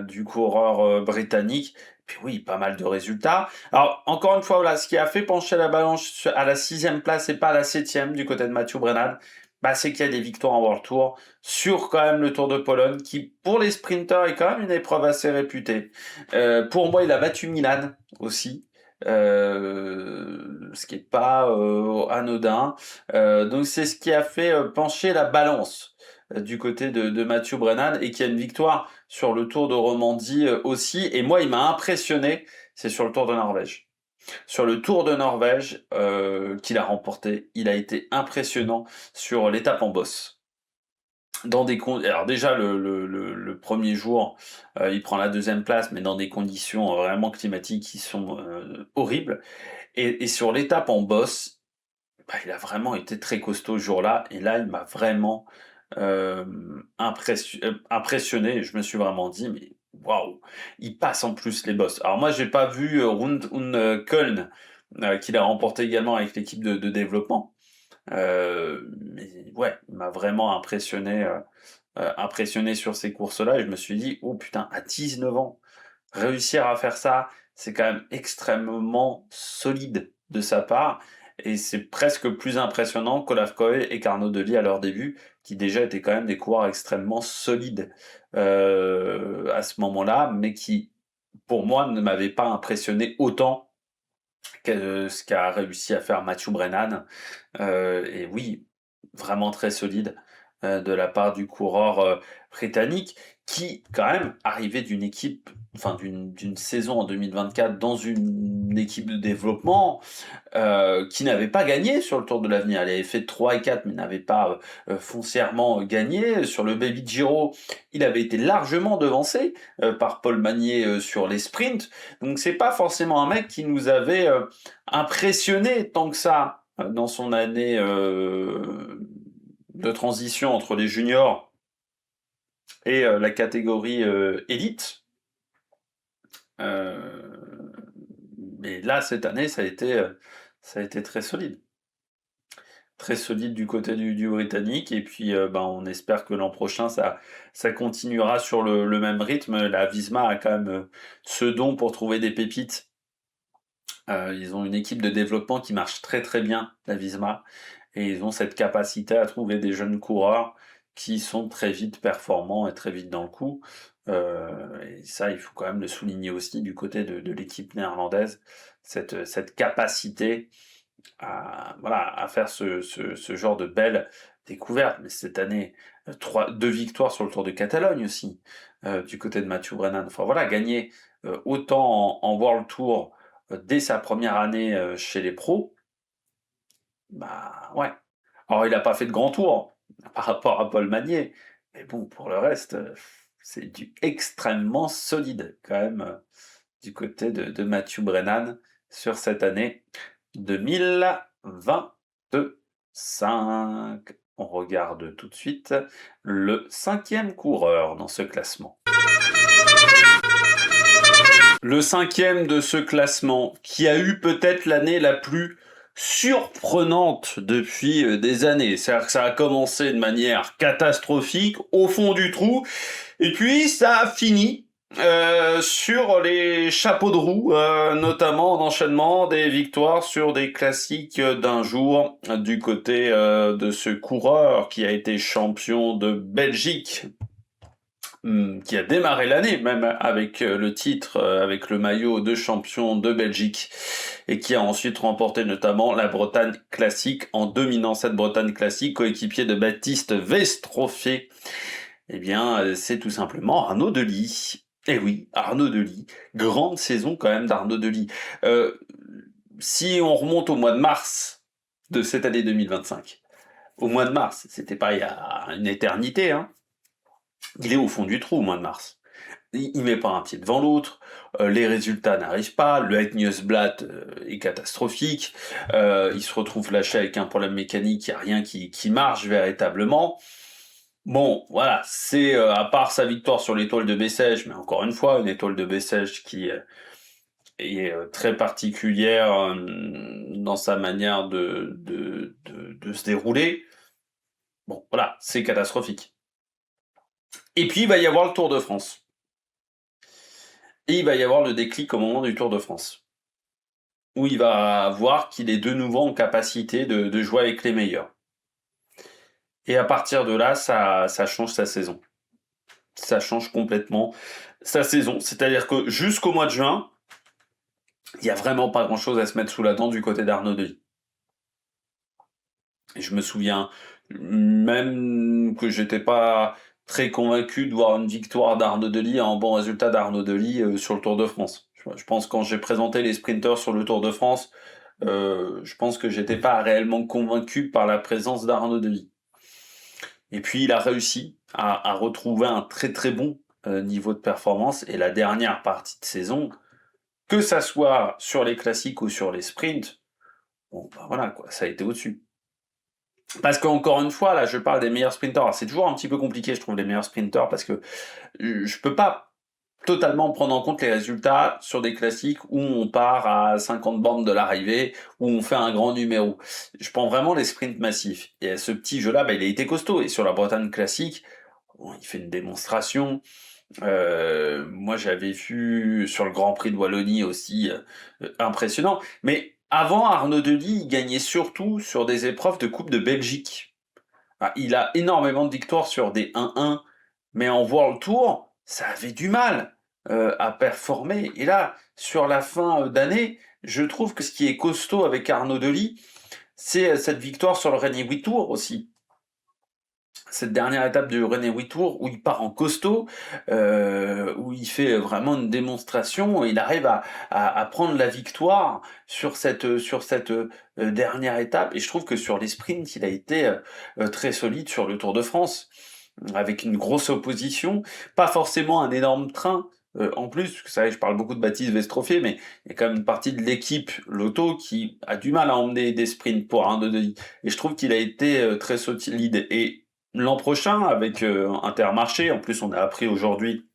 du coureur britannique. Puis oui, pas mal de résultats. Alors, encore une fois, voilà, ce qui a fait pencher la balance à la 6e place et pas à la 7e du côté de Mathieu Brennan, bah, c'est qu'il y a des victoires en World Tour sur quand même le Tour de Pologne, qui pour les sprinters est quand même une épreuve assez réputée. Pour moi, il a battu Milan aussi. Ce qui est pas anodin. Donc c'est ce qui a fait pencher la balance du côté de Mathieu Brennan, et qui a une victoire sur le Tour de Romandie aussi. Et moi, il m'a impressionné, c'est sur le Tour de Norvège. Sur le Tour de Norvège qu'il a remporté, il a été impressionnant sur l'étape en bosse. Alors déjà le premier jour, il prend la 2e place, mais dans des conditions vraiment climatiques qui sont horribles. Et sur l'étape en bosse, bah, il a vraiment été très costaud ce jour-là. Et là, il m'a vraiment impressionné. Je me suis vraiment dit, mais waouh, il passe en plus les bosses. Alors moi, j'ai pas vu Rund und Köln, qu'il a remporté également avec l'équipe de développement. Mais ouais, il m'a vraiment impressionné sur ces courses-là. Et je me suis dit, oh putain, à 19 ans, réussir à faire ça, c'est quand même extrêmement solide de sa part. Et c'est presque plus impressionnant qu'Olaf Koe et qu'Arnaud Delis à leur début, qui déjà étaient quand même des coureurs extrêmement solides à ce moment-là, mais qui, pour moi, ne m'avaient pas impressionné autant que ce qu'a réussi à faire Mathieu Brennan. Et oui, vraiment très solide de la part du coureur britannique, qui quand même arrivait d'une équipe, enfin d'une saison en 2024 dans une équipe de développement qui n'avait pas gagné sur le Tour de l'Avenir. Elle avait fait 3 et 4, mais n'avait pas foncièrement gagné. Sur le Baby Giro, il avait été largement devancé par Paul Magnier sur les sprints. Donc c'est pas forcément un mec qui nous avait impressionné tant que ça dans son année de transition entre les juniors et la catégorie élite. Mais là, cette année, ça a été très solide. Très solide du côté du Britannique. Et puis, on espère que l'an prochain, ça continuera sur le même rythme. La Visma a quand même ce don pour trouver des pépites. Ils ont une équipe de développement qui marche très très bien, la Visma. Et ils ont cette capacité à trouver des jeunes coureurs qui sont très vite performants et très vite dans le coup. Et ça, il faut quand même le souligner aussi du côté de l'équipe néerlandaise, cette capacité à faire ce genre de belles découvertes. Mais cette année, 2 victoires sur le Tour de Catalogne aussi, du côté de Mathieu Brennan. Enfin voilà, gagner autant en World Tour dès sa première année chez les pros, bah ouais. Alors il n'a pas fait de grand tour par rapport à Paul Magnier, mais bon, pour le reste, c'est du extrêmement solide quand même du côté de Mathieu Brennan sur cette année 2025. On regarde tout de suite le 5e coureur dans ce classement. Le 5e de ce classement, qui a eu peut-être l'année la plus surprenante depuis des années. C'est-à-dire que ça a commencé de manière catastrophique, au fond du trou, et puis ça a fini sur les chapeaux de roue, notamment en enchaînement des victoires sur des classiques d'un jour du côté de ce coureur qui a été champion de Belgique, qui a démarré l'année même avec le titre, avec le maillot de champion de Belgique, et qui a ensuite remporté notamment la Bretagne Classique en dominant cette Bretagne Classique, coéquipier de Baptiste Westrofé. Eh bien, c'est tout simplement Arnaud Delis. Et oui, Arnaud Delis, grande saison quand même d'Arnaud Delis. Euh, Si on remonte au mois de mars de cette année 2025, au mois de mars, c'était pas il y a une éternité, hein, il est au fond du trou au mois de mars. Il met pas un pied devant l'autre, les résultats n'arrivent pas, le Het Nieuwsblad est catastrophique, il se retrouve lâché avec un problème mécanique, il n'y a rien qui marche véritablement. Bon, voilà, c'est à part sa victoire sur l'étoile de Bessèges, mais encore une fois, une étoile de Bessèges qui est très particulière dans sa manière de se dérouler. Bon, voilà, c'est catastrophique. Et puis, il va y avoir le Tour de France. Et il va y avoir le déclic au moment du Tour de France, où il va voir qu'il est de nouveau en capacité de jouer avec les meilleurs. Et à partir de là, ça change sa saison. Ça change complètement sa saison. C'est-à-dire que jusqu'au mois de juin, il n'y a vraiment pas grand-chose à se mettre sous la dent du côté d'Arnaud Delis. Et je me souviens même que j'étais pas très convaincu de voir une victoire d'Arnaud Delis, un bon résultat d'Arnaud Delis sur le Tour de France. Je pense quand j'ai présenté les sprinters sur le Tour de France, je pense que j'étais pas réellement convaincu par la présence d'Arnaud Delis. Et puis il a réussi à retrouver un très très bon niveau de performance, et la dernière partie de saison, que ça soit sur les classiques ou sur les sprints, bon bah voilà quoi, ça a été au-dessus. Parce qu'encore une fois, là, je parle des meilleurs sprinters. Alors, c'est toujours un petit peu compliqué, je trouve, les meilleurs sprinters, parce que je peux pas totalement prendre en compte les résultats sur des classiques où on part à 50 bornes de l'arrivée, où on fait un grand numéro. Je prends vraiment les sprints massifs. Et ce petit jeu-là, bah, il a été costaud. Et sur la Bretagne classique, bon, il fait une démonstration. Moi, j'avais vu sur le Grand Prix de Wallonie aussi, impressionnant. Mais avant, Arnaud Delis, il gagnait surtout sur des épreuves de Coupe de Belgique. Ah, il a énormément de victoires sur des 1-1, mais en World Tour, ça avait du mal à performer. Et là, sur la fin d'année, je trouve que ce qui est costaud avec Arnaud Delis, c'est cette victoire sur le Rennais Tour aussi. Cette dernière étape du Rennais Tour où il part en costaud, où il fait vraiment une démonstration, et il arrive à prendre la victoire sur cette dernière étape. Et je trouve que sur les sprints, il a été très solide sur le Tour de France, avec une grosse opposition, pas forcément un énorme train. En plus, vous savez, je parle beaucoup de Baptiste Westrofier, mais il y a quand même une partie de l'équipe Lotto qui a du mal à emmener des sprints pour Arnaud Delis. Et je trouve qu'il a été très solide. Et l'an prochain, avec Intermarché, en plus on a appris aujourd'hui,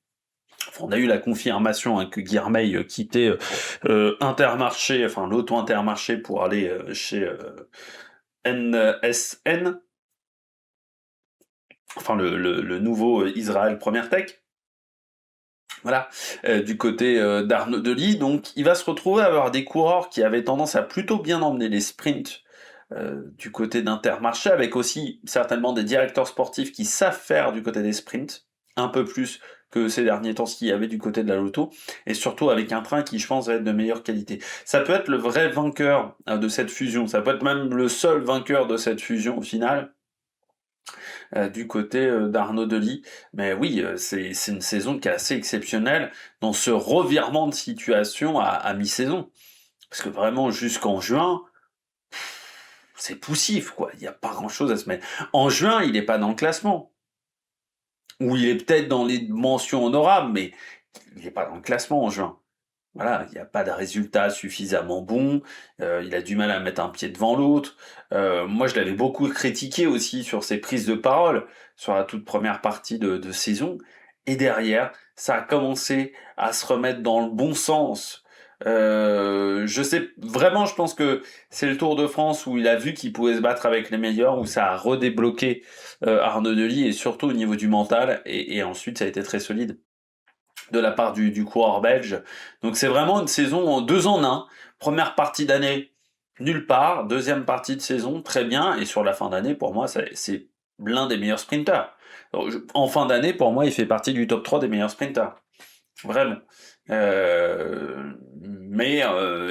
on a eu la confirmation que Guilhermet quittait Intermarché, enfin l'auto Intermarché pour aller chez NSN, enfin le nouveau Israël Première Tech. Voilà, du côté d'Arnaud Delis. Donc il va se retrouver à avoir des coureurs qui avaient tendance à plutôt bien emmener les sprints du côté d'Intermarché, avec aussi certainement des directeurs sportifs qui savent faire du côté des sprints, un peu plus que ces derniers temps ce qu'il y avait du côté de la Lotto, et surtout avec un train qui, je pense, va être de meilleure qualité. Ça peut être le vrai vainqueur de cette fusion, ça peut être même le seul vainqueur de cette fusion au final, du côté d'Arnaud Delis. Mais oui, c'est une saison qui est assez exceptionnelle dans ce revirement de situation à mi-saison. Parce que vraiment, jusqu'en juin, c'est poussif, quoi. Il n'y a pas grand-chose à se mettre. En juin, il n'est pas dans le classement. Ou il est peut-être dans les mentions honorables, mais il n'est pas dans le classement en juin. Voilà, il n'y a pas de résultat suffisamment bon, il a du mal à mettre un pied devant l'autre. Moi, je l'avais beaucoup critiqué aussi sur ses prises de parole, sur la toute première partie de saison. Et derrière, ça a commencé à se remettre dans le bon sens. Je sais, vraiment, je pense que c'est le Tour de France où il a vu qu'il pouvait se battre avec les meilleurs, où ça a redébloqué Arnaud Delis, et surtout au niveau du mental, et ensuite ça a été très solide de la part du coureur belge. Donc c'est vraiment une saison en 2 en 1. Première partie d'année, nulle part. Deuxième partie de saison, très bien. Et sur la fin d'année, pour moi, c'est l'un des meilleurs sprinters. En fin d'année, pour moi, il fait partie du top 3 des meilleurs sprinters. Vraiment. Mais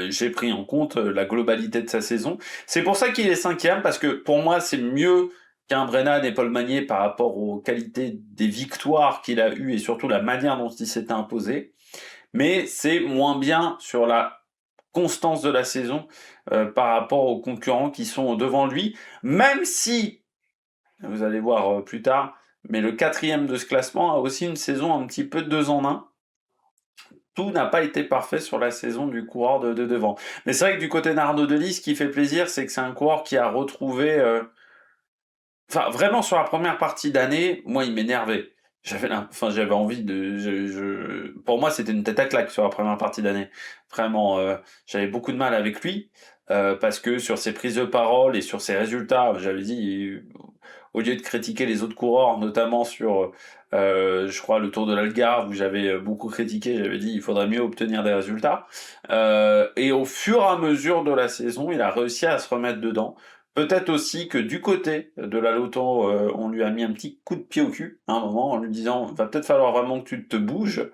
j'ai pris en compte la globalité de sa saison. C'est pour ça qu'il est 5e, parce que pour moi, c'est mieux qu'un Brennan et Paul Magnier par rapport aux qualités des victoires qu'il a eues et surtout la manière dont il s'était imposé. Mais c'est moins bien sur la constance de la saison par rapport aux concurrents qui sont devant lui, même si, vous allez voir plus tard, mais le 4e de ce classement a aussi une saison un petit peu 2 en 1. Tout n'a pas été parfait sur la saison du coureur de devant. Mais c'est vrai que du côté d'Arnaud Delis, ce qui fait plaisir, c'est que c'est un coureur qui a retrouvé... Enfin, vraiment, sur la première partie d'année, moi, il m'énervait. J'avais envie de... Pour moi, c'était une tête à claque sur la première partie d'année. Vraiment, j'avais beaucoup de mal avec lui, parce que sur ses prises de parole et sur ses résultats, j'avais dit, au lieu de critiquer les autres coureurs, notamment sur, je crois, le Tour de l'Algarve, où j'avais beaucoup critiqué, j'avais dit il faudrait mieux obtenir des résultats. Et au fur et à mesure de la saison, il a réussi à se remettre dedans. Peut-être aussi que du côté de la Loto, on lui a mis un petit coup de pied au cul à un moment en lui disant va peut-être falloir vraiment que tu te bouges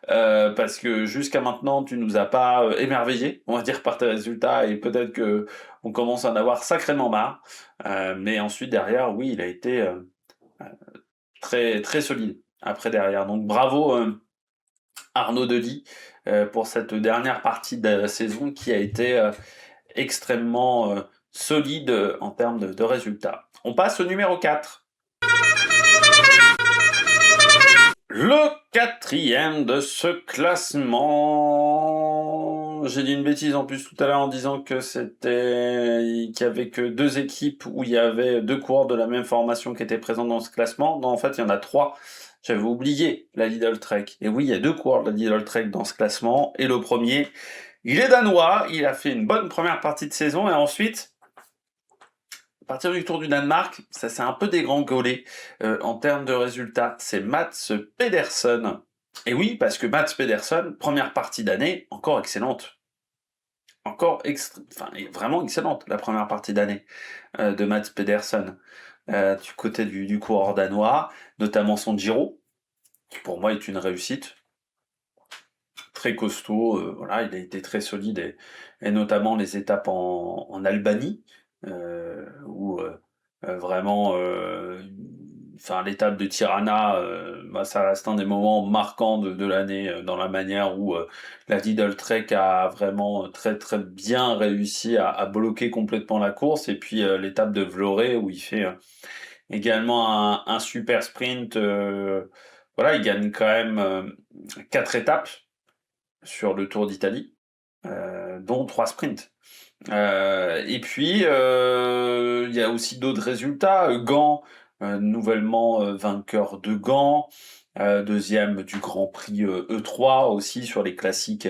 parce que jusqu'à maintenant tu nous as pas émerveillé, on va dire par tes résultats et peut-être que on commence à en avoir sacrément marre. Mais ensuite derrière, oui, il a été très très solide après derrière. Donc bravo Arnaud Delis pour cette dernière partie de la saison qui a été extrêmement solide en termes de résultats. On passe au numéro 4. Le 4e de ce classement. J'ai dit une bêtise en plus tout à l'heure en disant que qu'il y avait que 2 équipes où il y avait 2 coureurs de la même formation qui étaient présents dans ce classement. Non, en fait, il y en a 3. J'avais oublié la Lidl Trek. Et oui, il y a 2 coureurs de la Lidl Trek dans ce classement. Et le premier, il est danois. Il a fait une bonne première partie de saison et ensuite, à partir du Tour du Danemark, ça s'est un peu dégringolé en termes de résultats. C'est Mats Pedersen. Et oui, parce que Mats Pedersen, première partie d'année, encore excellente. Vraiment excellente, la première partie d'année de Mats Pedersen. Du côté du coureur danois, notamment son Giro, qui pour moi est une réussite. Très costaud, voilà, il a été très solide et notamment les étapes en Albanie, où vraiment, l'étape de Tirana, ça reste un des moments marquants de l'année, dans la manière où la Lidl Trek a vraiment très très bien réussi à bloquer complètement la course, et puis l'étape de Vlorë où il fait également un super sprint. Voilà, il gagne quand même 4 étapes sur le Tour d'Italie, dont 3 sprints. Et puis, il y a aussi d'autres résultats. Gand, nouvellement vainqueur de Gand, deuxième du Grand Prix E3 aussi sur les classiques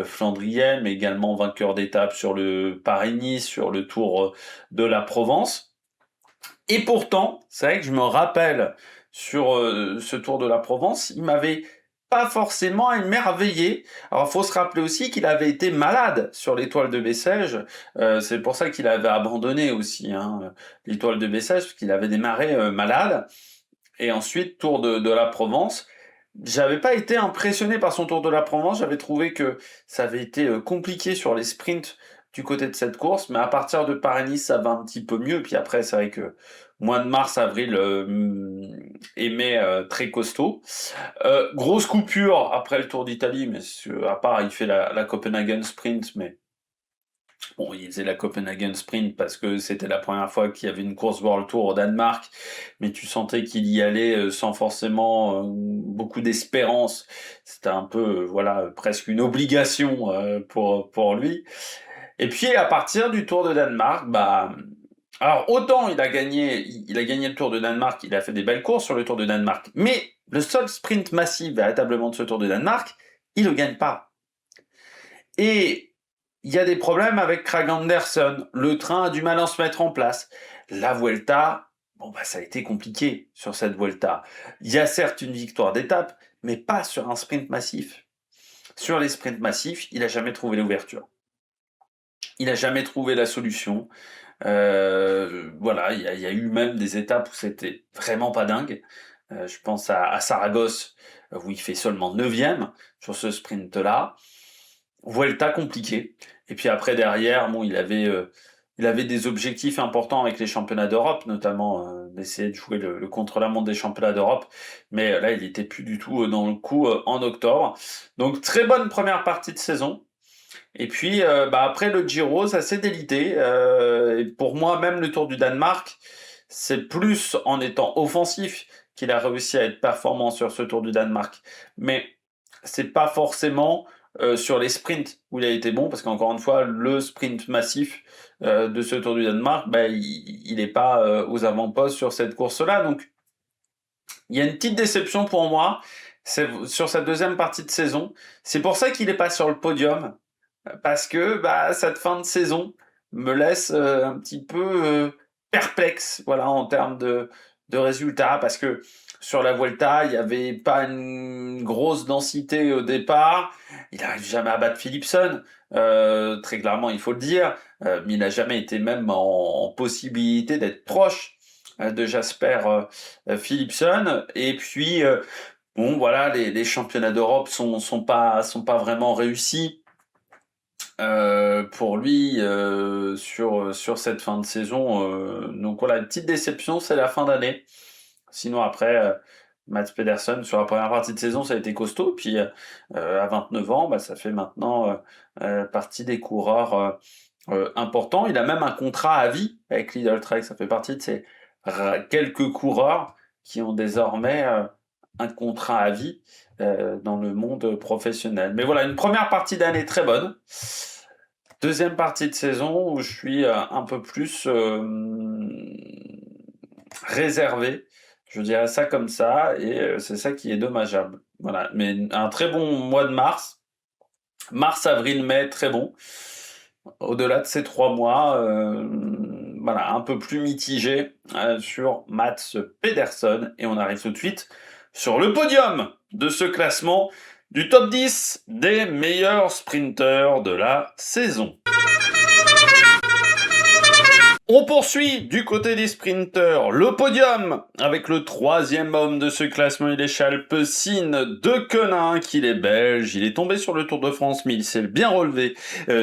flandriennes, mais également vainqueur d'étape sur le Paris-Nice, sur le Tour de la Provence. Et pourtant, c'est vrai que je me rappelle sur ce Tour de la Provence, il m'avait pas forcément émerveillé. Alors, faut se rappeler aussi qu'il avait été malade sur l'étoile de Bessèges. C'est pour ça qu'il avait abandonné aussi l'étoile de Bessèges, parce qu'il avait démarré malade. Et ensuite, Tour de la Provence. J'avais pas été impressionné par son Tour de la Provence. J'avais trouvé que ça avait été compliqué sur les sprints du côté de cette course, mais à partir de Paris-Nice, ça va un petit peu mieux. Puis après, c'est vrai que mois de mars, avril et mai, très costaud. Grosse coupure après le Tour d'Italie, mais à part, il fait la Copenhagen Sprint, mais bon, il faisait la Copenhagen Sprint parce que c'était la première fois qu'il y avait une course World Tour au Danemark, mais tu sentais qu'il y allait sans forcément beaucoup d'espérance. C'était un peu, voilà, presque une obligation pour lui. Et puis à partir du Tour de Danemark, alors autant il a gagné le Tour de Danemark, il a fait des belles courses sur le Tour de Danemark, mais le seul sprint massif véritablement de ce Tour de Danemark, il le gagne pas. Et il y a des problèmes avec Krag Andersen, le train a du mal à se mettre en place. La Vuelta, ça a été compliqué sur cette Vuelta. Il y a certes une victoire d'étape, mais pas sur un sprint massif. Sur les sprints massifs, il n'a jamais trouvé l'ouverture. Il n'a jamais trouvé la solution. Voilà, il y a eu même des étapes où c'était vraiment pas dingue. Je pense à Saragosse, où il fait seulement 9e sur ce sprint-là. Vuelta compliqué. Et puis après, derrière, il avait il avait des objectifs importants avec les championnats d'Europe, notamment d'essayer de jouer le contre-la-montre des championnats d'Europe, mais là il était plus du tout dans le coup en octobre. Donc très bonne première partie de saison. Et puis après le Giro, ça s'est délité. Et pour moi, même le Tour du Danemark, c'est plus en étant offensif qu'il a réussi à être performant sur ce Tour du Danemark. Mais c'est pas forcément sur les sprints où il a été bon, parce qu'encore une fois, le sprint massif de ce Tour du Danemark, il n'est pas aux avant-postes sur cette course-là. Donc il y a une petite déception pour moi, c'est sur sa deuxième partie de saison. C'est pour ça qu'il n'est pas sur le podium, parce que cette fin de saison me laisse un petit peu perplexe, voilà, en termes de résultats, parce que sur la Vuelta, il n'y avait pas une grosse densité au départ. Il n'arrive jamais à battre Philipsen, très clairement, il faut le dire, mais il n'a jamais été même en possibilité d'être proche de Jasper Philipsen. Et puis, bon, voilà, les championnats d'Europe sont pas vraiment réussis pour lui sur cette fin de saison. Donc voilà, une petite déception, c'est la fin d'année. Sinon après, Mats Pedersen sur la première partie de saison, ça a été costaud. Puis à 29 ans, ça fait maintenant partie des coureurs importants. Il a même un contrat à vie avec Lidl Trek. Ça fait partie de ces quelques coureurs qui ont désormais un contrat à vie dans le monde professionnel. Mais voilà, une première partie d'année très bonne. Deuxième partie de saison où je suis un peu plus réservé, je dirais ça comme ça, et c'est ça qui est dommageable. Voilà, mais un très bon mois de mars. Mars, avril, mai, très bon. Au-delà de ces 3 mois, voilà, un peu plus mitigé sur Mats Pedersen. Et on arrive tout de suite sur le podium de ce classement du top 10 des meilleurs sprinteurs de la saison. On poursuit du côté des sprinteurs le podium avec le 3e homme de ce classement, il est Chalpecin de Konin, qu'il est belge, il est tombé sur le Tour de France mais il s'est bien relevé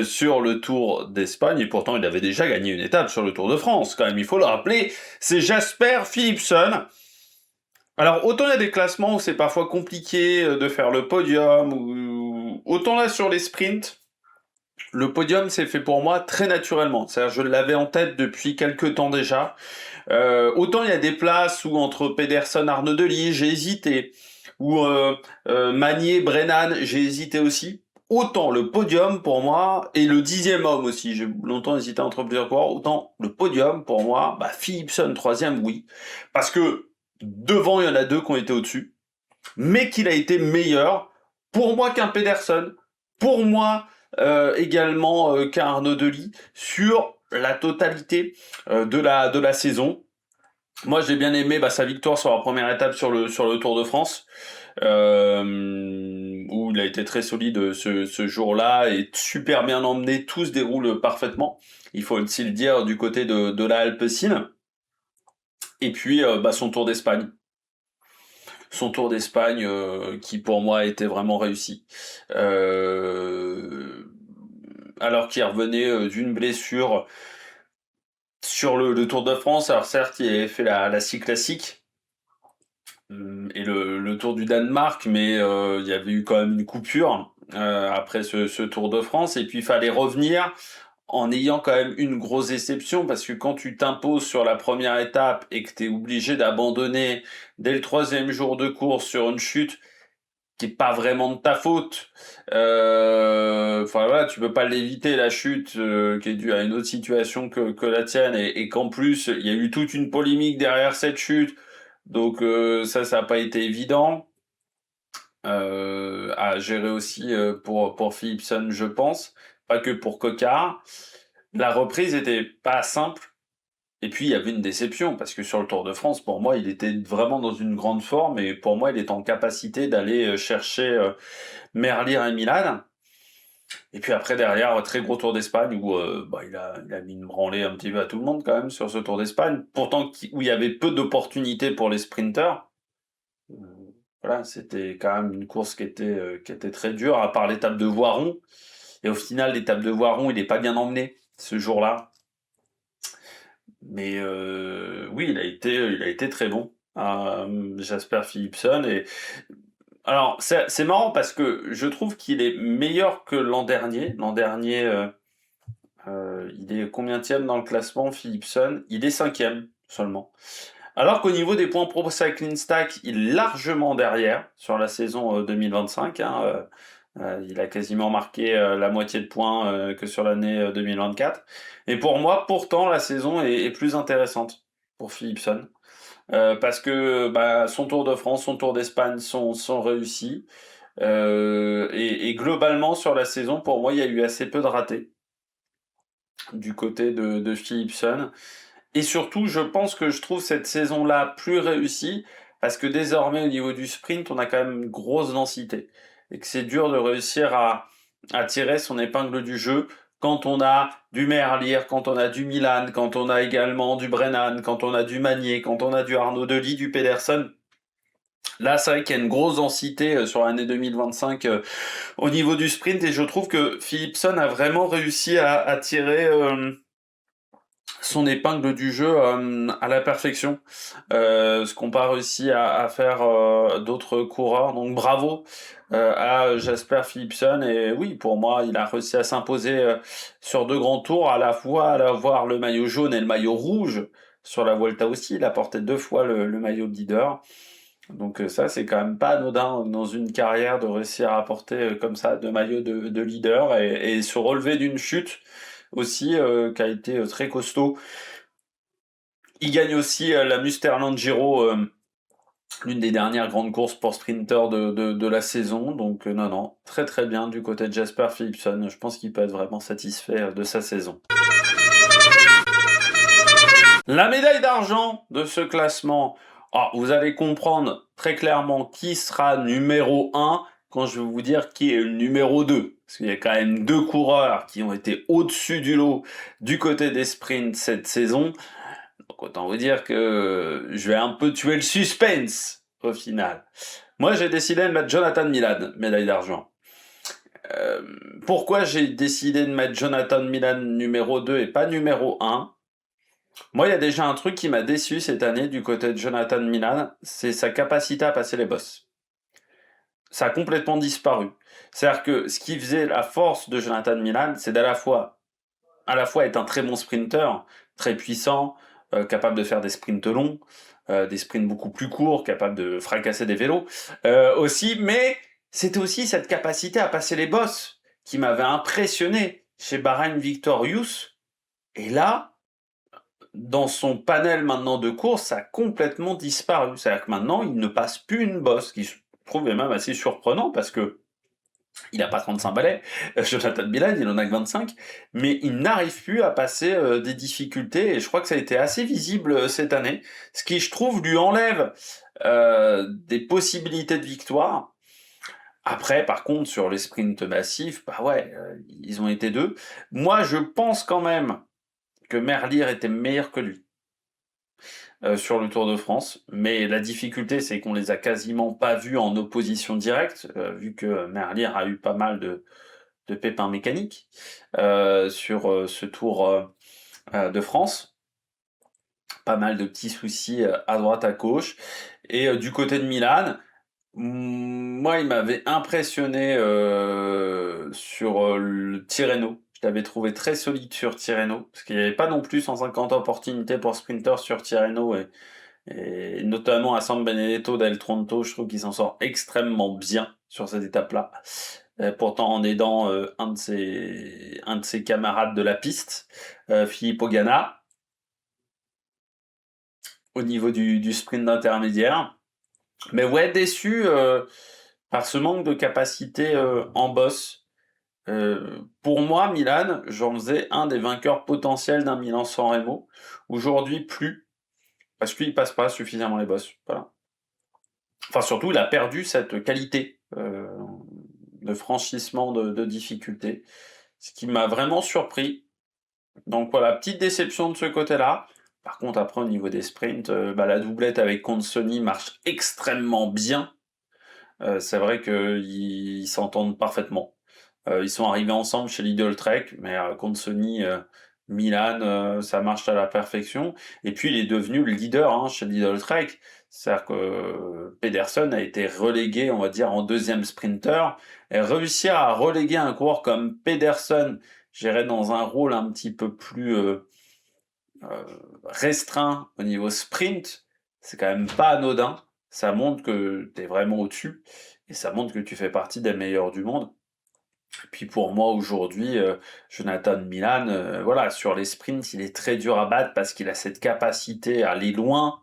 sur le Tour d'Espagne et pourtant il avait déjà gagné une étape sur le Tour de France quand même, il faut le rappeler, c'est Jasper Philipsen. Alors autant il y a des classements où c'est parfois compliqué de faire le podium, ou autant là sur les sprints, le podium s'est fait pour moi très naturellement. C'est-à-dire, je l'avais en tête depuis quelques temps déjà. Autant il y a des places où entre Pedersen, Arnaud Delis, j'ai hésité, ou Magnier, Brennan, j'ai hésité aussi. Autant le podium pour moi, et le 10e homme aussi, j'ai longtemps hésité entre plusieurs coureurs, autant le podium pour moi, Philipsen 3e, oui. Parce que devant, il y en a 2 qui ont été au-dessus, mais qu'il a été meilleur, pour moi, qu'un Pedersen, pour moi, également qu'un Arnaud Delis sur la totalité de la saison. Moi, j'ai bien aimé sa victoire sur la première étape sur le Tour de France, où il a été très solide ce jour-là et super bien emmené. Tout se déroule parfaitement. Il faut aussi le dire du côté de la Alpecin. Et puis, son Tour d'Espagne. Son Tour d'Espagne qui pour moi était vraiment réussi. Alors qu'il revenait d'une blessure sur le Tour de France. Alors certes, il avait fait la scie classique et le Tour du Danemark, mais il y avait eu quand même une coupure après ce Tour de France. Et puis il fallait revenir en ayant quand même une grosse déception, parce que quand tu t'imposes sur la première étape et que tu es obligé d'abandonner dès le 3e jour de course sur une chute qui est pas vraiment de ta faute, voilà, tu peux pas l'éviter, la chute qui est due à une autre situation que la tienne, et qu'en plus il y a eu toute une polémique derrière cette chute, donc ça a pas été évident à gérer aussi pour Philipsen, je pense, pas que pour Coquard. La reprise était pas simple, et puis il y avait une déception, parce que sur le Tour de France, pour moi, il était vraiment dans une grande forme, et pour moi, il est en capacité d'aller chercher Merlier et Milan. Et puis après, derrière, très gros Tour d'Espagne, où il a mis une branlée un petit peu à tout le monde quand même sur ce Tour d'Espagne, pourtant où il y avait peu d'opportunités pour les sprinters. Voilà, c'était quand même une course qui était très dure, à part l'étape de Voiron. Et au final, l'étape de Voiron, il n'est pas bien emmené ce jour-là. Mais oui, il a été très bon, Jasper Philipsen. Et alors, c'est marrant parce que je trouve qu'il est meilleur que l'an dernier. L'an dernier, il est combienième dans le classement, Philipsen? Il est cinquième seulement. Alors qu'au niveau des points Pro Cycling Stack, il est largement derrière sur la saison 2025. Hein, il a quasiment marqué la moitié de points que sur l'année 2024. Et pour moi, pourtant, la saison est plus intéressante pour Philipsen. Parce que bah, son Tour de France, son Tour d'Espagne sont réussis. Et globalement, sur la saison, pour moi, il y a eu assez peu de ratés du côté de Philipsen. Et surtout, je pense que je trouve cette saison-là plus réussie parce que désormais, au niveau du sprint, on a quand même une grosse densité. Et que c'est dur de réussir à tirer son épingle du jeu quand on a du Merlier, quand on a du Milan, quand on a également du Brennan, quand on a du Magnier, quand on a du Arnaud Delis, du Pedersen. Là, c'est vrai qu'il y a une grosse densité sur l'année 2025 au niveau du sprint et je trouve que Philipsen a vraiment réussi à tirer son épingle du jeu à la perfection, ce qu'ont pas réussi à faire d'autres coureurs. Donc bravo à Jasper Philipsen. Et oui, pour moi, il a réussi à s'imposer sur 2 grands tours, à la fois à avoir le maillot jaune et le maillot rouge sur la Vuelta aussi. Il a porté 2 fois le maillot de leader. Donc ça, c'est quand même pas anodin dans une carrière de réussir à porter comme ça 2 maillots de leader et se relever d'une chute aussi qui a été très costaud. Il gagne aussi la Musterland Giro, l'une des dernières grandes courses pour sprinter de la saison. Donc non, non, très très bien du côté de Jasper Philipsen. Je pense qu'il peut être vraiment satisfait de sa saison. La médaille d'argent de ce classement. Ah, vous allez comprendre très clairement qui sera numéro 1 quand je vais vous dire qui est le numéro 2. Parce qu'il y a quand même 2 coureurs qui ont été au-dessus du lot du côté des sprints cette saison. Donc autant vous dire que je vais un peu tuer le suspense au final. Moi j'ai décidé de mettre Jonathan Milan, médaille d'argent. Euh, Pourquoi j'ai décidé de mettre Jonathan Milan numéro 2 et pas numéro 1? Moi, il y a déjà un truc qui m'a déçu cette année du côté de Jonathan Milan, c'est sa capacité à passer les bosses. Ça a complètement disparu. C'est-à-dire que ce qui faisait la force de Jonathan Milan, c'est à la fois être un très bon sprinter, très puissant, capable de faire des sprints longs, des sprints beaucoup plus courts, capable de fracasser des vélos aussi, mais c'était aussi cette capacité à passer les bosses qui m'avait impressionné chez Bahrain Victorious. Et là, dans son panel maintenant de course, ça a complètement disparu. C'est-à-dire que maintenant, il ne passe plus une bosse, ce qui je trouve même assez surprenant parce que il n'a pas 35 balais, Jonathan Milan, il en a que 25, mais il n'arrive plus à passer des difficultés, et je crois que ça a été assez visible cette année, ce qui, je trouve, lui enlève des possibilités de victoire. Après, par contre, sur les sprints massifs, bah ouais, ils ont été 2. Moi, je pense quand même que Merlier était meilleur que lui sur le Tour de France, mais la difficulté, c'est qu'on les a quasiment pas vus en opposition directe, vu que Merlier a eu pas mal de pépins mécaniques sur ce Tour de France. Pas mal de petits soucis à droite, à gauche. Et du côté de Milan, moi, il m'avait impressionné sur le Tirreno. Je l'avais trouvé très solide sur Tirreno, parce qu'il n'y avait pas non plus 150 opportunités pour sprinter sur Tirreno, et notamment à San Benedetto del Tronto, je trouve qu'il s'en sort extrêmement bien sur cette étape-là. Pourtant en aidant un de ses camarades de la piste, Filippo Ganna, au niveau du sprint d'intermédiaire. Mais ouais, déçu par ce manque de capacité en boss. Pour moi, Milan, j'en faisais un des vainqueurs potentiels d'un Milan-San Remo. Aujourd'hui, plus, parce qu'il passe pas suffisamment les bosses. Voilà. Enfin, surtout, il a perdu cette qualité de franchissement de difficultés, ce qui m'a vraiment surpris. Donc voilà, petite déception de ce côté-là. Par contre, après, au niveau des sprints, la doublette avec Consoni marche extrêmement bien. C'est vrai qu'ils s'entendent parfaitement. Ils sont arrivés ensemble chez Lidl Trek, mais Consoni Milan, ça marche à la perfection. Et puis, il est devenu le leader chez Lidl Trek. C'est-à-dire que Pedersen a été relégué, on va dire, en deuxième sprinter. Et réussir à reléguer un coureur comme Pedersen, j'irais dans un rôle un petit peu plus restreint au niveau sprint, c'est quand même pas anodin. Ça montre que tu es vraiment au-dessus. Et ça montre que tu fais partie des meilleurs du monde. Puis pour moi aujourd'hui, Jonathan Milan, voilà, sur les sprints, il est très dur à battre parce qu'il a cette capacité à aller loin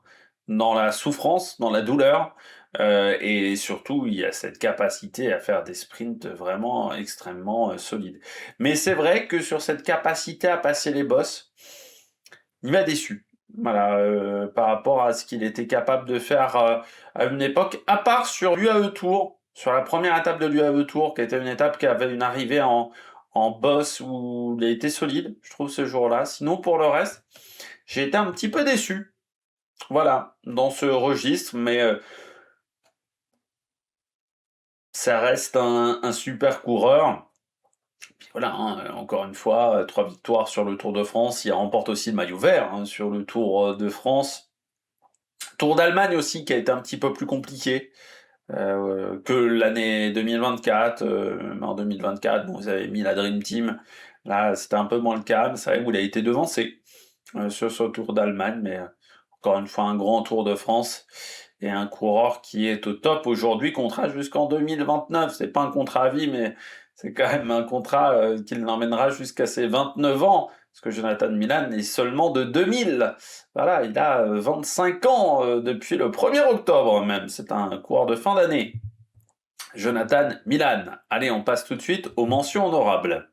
dans la souffrance, dans la douleur, et surtout il a cette capacité à faire des sprints vraiment extrêmement solides. Mais c'est vrai que sur cette capacité à passer les bosses, il m'a déçu. Voilà, par rapport à ce qu'il était capable de faire à une époque, à part sur l'UAE Tour, sur la première étape de l'UAE Tour, qui était une étape qui avait une arrivée en boss où il a été solide, je trouve, ce jour-là. Sinon, pour le reste, j'ai été un petit peu déçu. Voilà, dans ce registre, mais ça reste un super coureur. Puis voilà, encore une fois, 3 victoires sur le Tour de France. Il remporte aussi le maillot vert sur le Tour de France. Tour d'Allemagne aussi, qui a été un petit peu plus compliqué que l'année 2024. Mais en 2024, bon, vous avez mis la Dream Team. Là, c'était un peu moins le cas. C'est vrai où il a été devancé sur ce Tour d'Allemagne. Mais encore une fois, un grand Tour de France. Et un coureur qui est au top aujourd'hui, contrat jusqu'en 2029. C'est pas un contrat à vie, mais c'est quand même un contrat qui l'emmènera jusqu'à ses 29 ans. Parce que Jonathan Milan est seulement de 2000. Voilà, il a 25 ans depuis le 1er octobre même. C'est un coureur de fin d'année. Jonathan Milan. Allez, on passe tout de suite aux mentions honorables.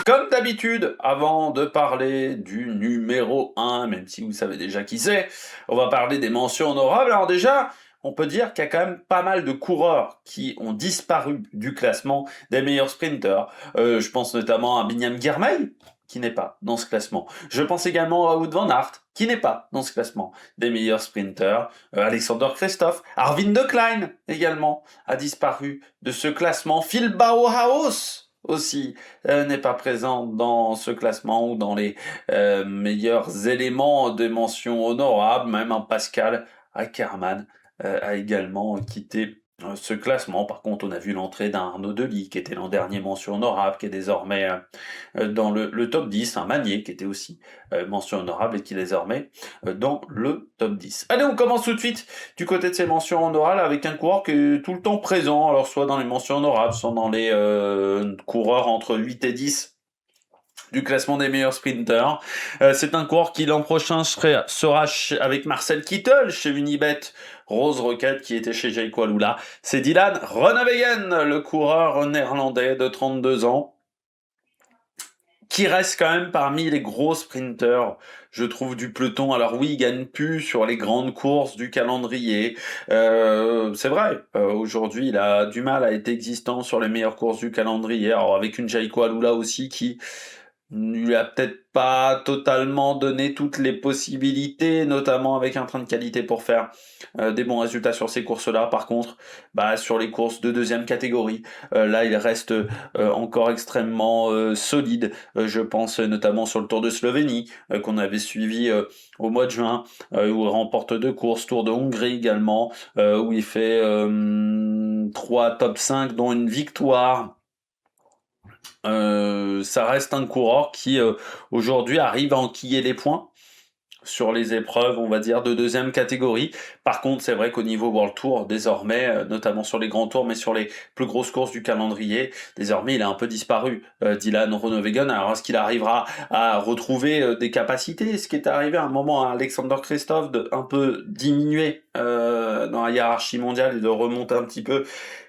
Comme d'habitude, avant de parler du numéro 1, même si vous savez déjà qui c'est, on va parler des mentions honorables. Alors déjà, on peut dire qu'il y a quand même pas mal de coureurs qui ont disparu du classement des meilleurs sprinters. Je pense notamment à Binyam Girmay, qui n'est pas dans ce classement. Je pense également à Wout van Aert, qui n'est pas dans ce classement des meilleurs sprinters. Alexander Kristoff, Arvind de Klein également a disparu de ce classement. Phil Bauhaus aussi n'est pas présent dans ce classement ou dans les meilleurs éléments de mention honorable. Même un Pascal Ackermann a également quitté ce classement. Par contre, on a vu l'entrée d'un Arnaud Delis, qui était l'an dernier mention honorable, qui est désormais dans le top 10, un Magnier, qui était aussi mention honorable et qui est désormais dans le top 10. Allez, on commence tout de suite du côté de ces mentions honorables avec un coureur qui est tout le temps présent, alors soit dans les mentions honorables, soit dans les coureurs entre 8 et 10 du classement des meilleurs sprinters. C'est un coureur qui l'an prochain sera avec Marcel Kittel chez Unibet, Rose Rocket qui était chez Jayco Alula. C'est Dylan Groenewegen, le coureur néerlandais de 32 ans, qui reste quand même parmi les gros sprinters, je trouve, du peloton. Alors oui, il gagne plus sur les grandes courses du calendrier. C'est vrai, aujourd'hui, il a du mal à être existant sur les meilleures courses du calendrier. Alors avec une Jayco Alula aussi qui lui a peut-être pas totalement donné toutes les possibilités, notamment avec un train de qualité pour faire des bons résultats sur ces courses-là. Par contre, sur les courses de deuxième catégorie, là il reste encore extrêmement solide. Je pense notamment sur le Tour de Slovénie qu'on avait suivi au mois de juin, où il remporte 2 courses, Tour de Hongrie également, où il fait 3 top 5 dont une victoire. Ça reste un coureur qui aujourd'hui arrive à enquiller les points sur les épreuves, on va dire, de deuxième catégorie. Par contre, c'est vrai qu'au niveau World Tour, désormais, notamment sur les grands tours, mais sur les plus grosses courses du calendrier, désormais, il a un peu disparu, Dylan Groenewegen. Alors, est-ce qu'il arrivera à retrouver des capacités? Ce qui est arrivé à un moment à Alexander Kristoff de un peu diminuer dans la hiérarchie mondiale et de remonter un petit peu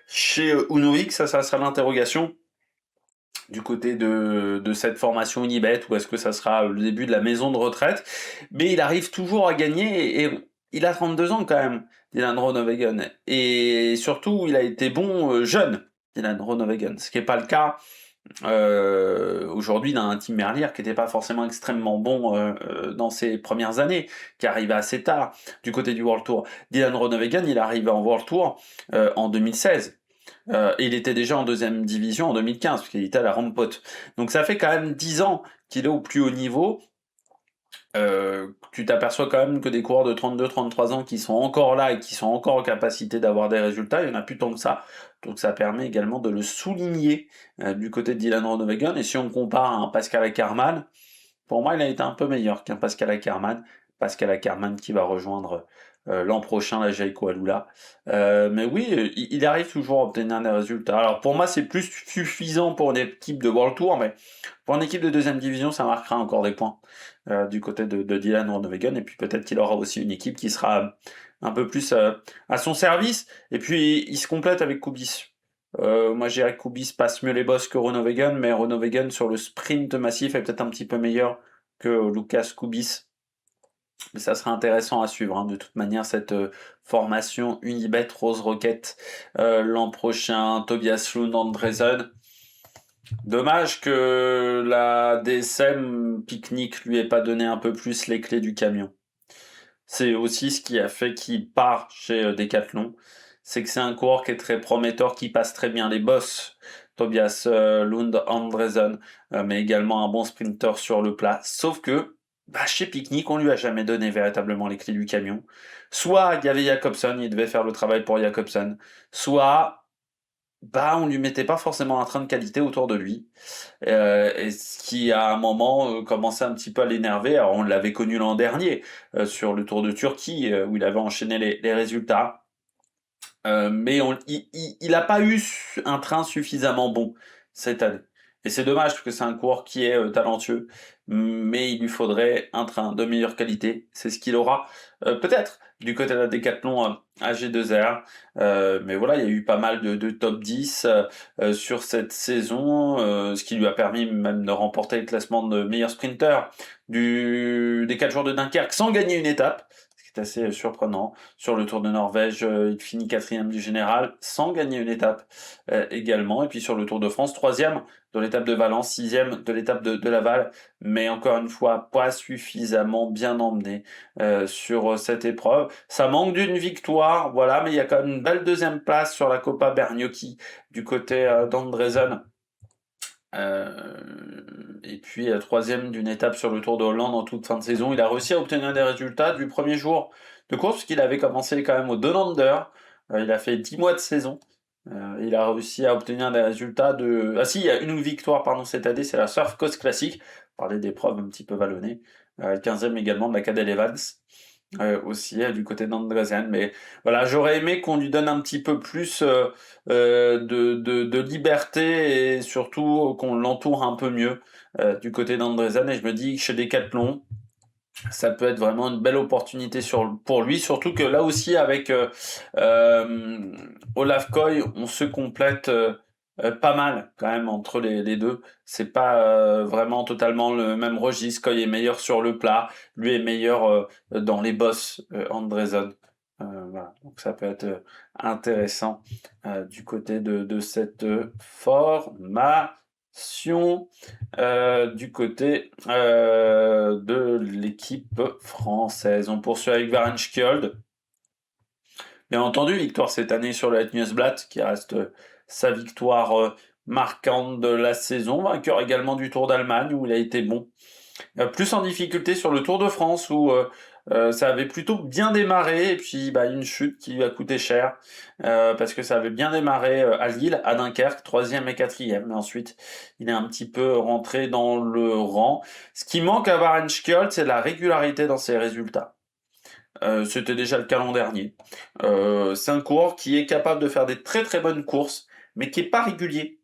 chez Unovic, ça sera l'interrogation du côté de cette formation Unibet, ou est-ce que ça sera le début de la maison de retraite? Mais il arrive toujours à gagner, et il a 32 ans quand même, Dylan Groenewegen. Et surtout, il a été bon jeune, Dylan Groenewegen, ce qui n'est pas le cas aujourd'hui d'un Tim Merlier qui n'était pas forcément extrêmement bon dans ses premières années, qui arrivait assez tard du côté du World Tour. Dylan Groenewegen, il arrive en World Tour en 2016. Il était déjà en deuxième division en 2015, puisqu'il était à la Rampote. Donc ça fait quand même 10 ans qu'il est au plus haut niveau. Tu t'aperçois quand même que des coureurs de 32-33 ans qui sont encore là et qui sont encore en capacité d'avoir des résultats, il y en a plus tant que ça. Donc ça permet également de le souligner du côté de Dylan Groenewegen. Et si on compare à un Pascal Ackermann, pour moi il a été un peu meilleur qu'un Pascal Ackermann. Pascal Ackermann qui va rejoindre l'an prochain la Jayco Alula. Mais oui, il arrive toujours à obtenir des résultats. Alors pour moi c'est plus suffisant pour une équipe de World Tour, mais pour une équipe de deuxième division ça marquera encore des points du côté de Dylan Groenewegen. Et puis peut-être qu'il aura aussi une équipe qui sera un peu plus à son service. Et puis il se complète avec Kubis. Moi je dirais que Kubis passe mieux les bosses que Groenewegen, mais Groenewegen sur le sprint massif est peut-être un petit peu meilleur que Lucas Kubis. Mais ça sera intéressant à suivre, hein. De toute manière, cette formation Unibet Rose Rocket l'an prochain, Tobias Lund Andresen. Dommage que la DSM Picnic lui ait pas donné un peu plus les clés du camion. C'est aussi ce qui a fait qu'il part chez Decathlon. C'est que c'est un coureur qui est très prometteur, qui passe très bien les bosses. Tobias Lund Andresen, mais également un bon sprinter sur le plat. Sauf que chez Picnic, on lui a jamais donné véritablement les clés du camion. Soit il y avait Jacobsen, il devait faire le travail pour Jacobsen. Soit on lui mettait pas forcément un train de qualité autour de lui. Et ce qui à un moment commençait un petit peu à l'énerver. Alors on l'avait connu l'an dernier sur le Tour de Turquie où il avait enchaîné les résultats. Mais il n'a pas eu un train suffisamment bon cette année. Et c'est dommage parce que c'est un coureur qui est talentueux, mais il lui faudrait un train de meilleure qualité. C'est ce qu'il aura peut-être du côté de la Décathlon AG2R. Mais voilà, il y a eu pas mal de top 10 sur cette saison, ce qui lui a permis même de remporter le classement de meilleur sprinter des 4 jours de Dunkerque sans gagner une étape. C'est assez surprenant. Sur le Tour de Norvège, il finit 4e du général, sans gagner une étape également. Et puis sur le Tour de France, 3e de l'étape de Valence, 6e de l'étape de Laval. Mais encore une fois, pas suffisamment bien emmené sur cette épreuve. Ça manque d'une victoire, voilà, mais il y a quand même une belle deuxième place sur la Coppa Bernocchi du côté d'Andresen. Et puis troisième d'une étape sur le Tour de Hollande en toute fin de saison. Il a réussi à obtenir des résultats du premier jour de course, puisqu'il avait commencé quand même au Donander. Il a fait 10 mois de saison. Il a réussi à obtenir des résultats de... Ah si, il y a une victoire pardon, cette année, c'est la Surf Coast Classic. On parlait d'épreuves un petit peu vallonnées. 15e également de la Cadel Evans. Aussi du côté d'Andresen, mais voilà, j'aurais aimé qu'on lui donne un petit peu plus de liberté et surtout qu'on l'entoure un peu mieux du côté d'Andresen. Et je me dis que chez Decathlon, ça peut être vraiment une belle opportunité pour lui, surtout que là aussi avec Olaf Koy, on se complète pas mal quand même entre les deux. C'est pas vraiment totalement le même registre. Koy est meilleur sur le plat, lui est meilleur dans les bosses, Andresen. Voilà. Donc ça peut être intéressant du côté de cette formation. Du côté de l'équipe française. On poursuit avec Varenskjold. Bien entendu, victoire cette année sur le Het Nieuwsblad, qui reste sa victoire marquante de la saison. Vainqueur également du Tour d'Allemagne, où il a été bon. Plus en difficulté sur le Tour de France, où ça avait plutôt bien démarré, et puis une chute qui lui a coûté cher, parce que ça avait bien démarré à Lille, à Dunkerque, 3e et 4e, mais ensuite il est un petit peu rentré dans le rang. Ce qui manque à Varenskjold, c'est de la régularité dans ses résultats. C'était déjà le cas l'an dernier. C'est un coureur qui est capable de faire des très très bonnes courses, mais qui est pas régulier.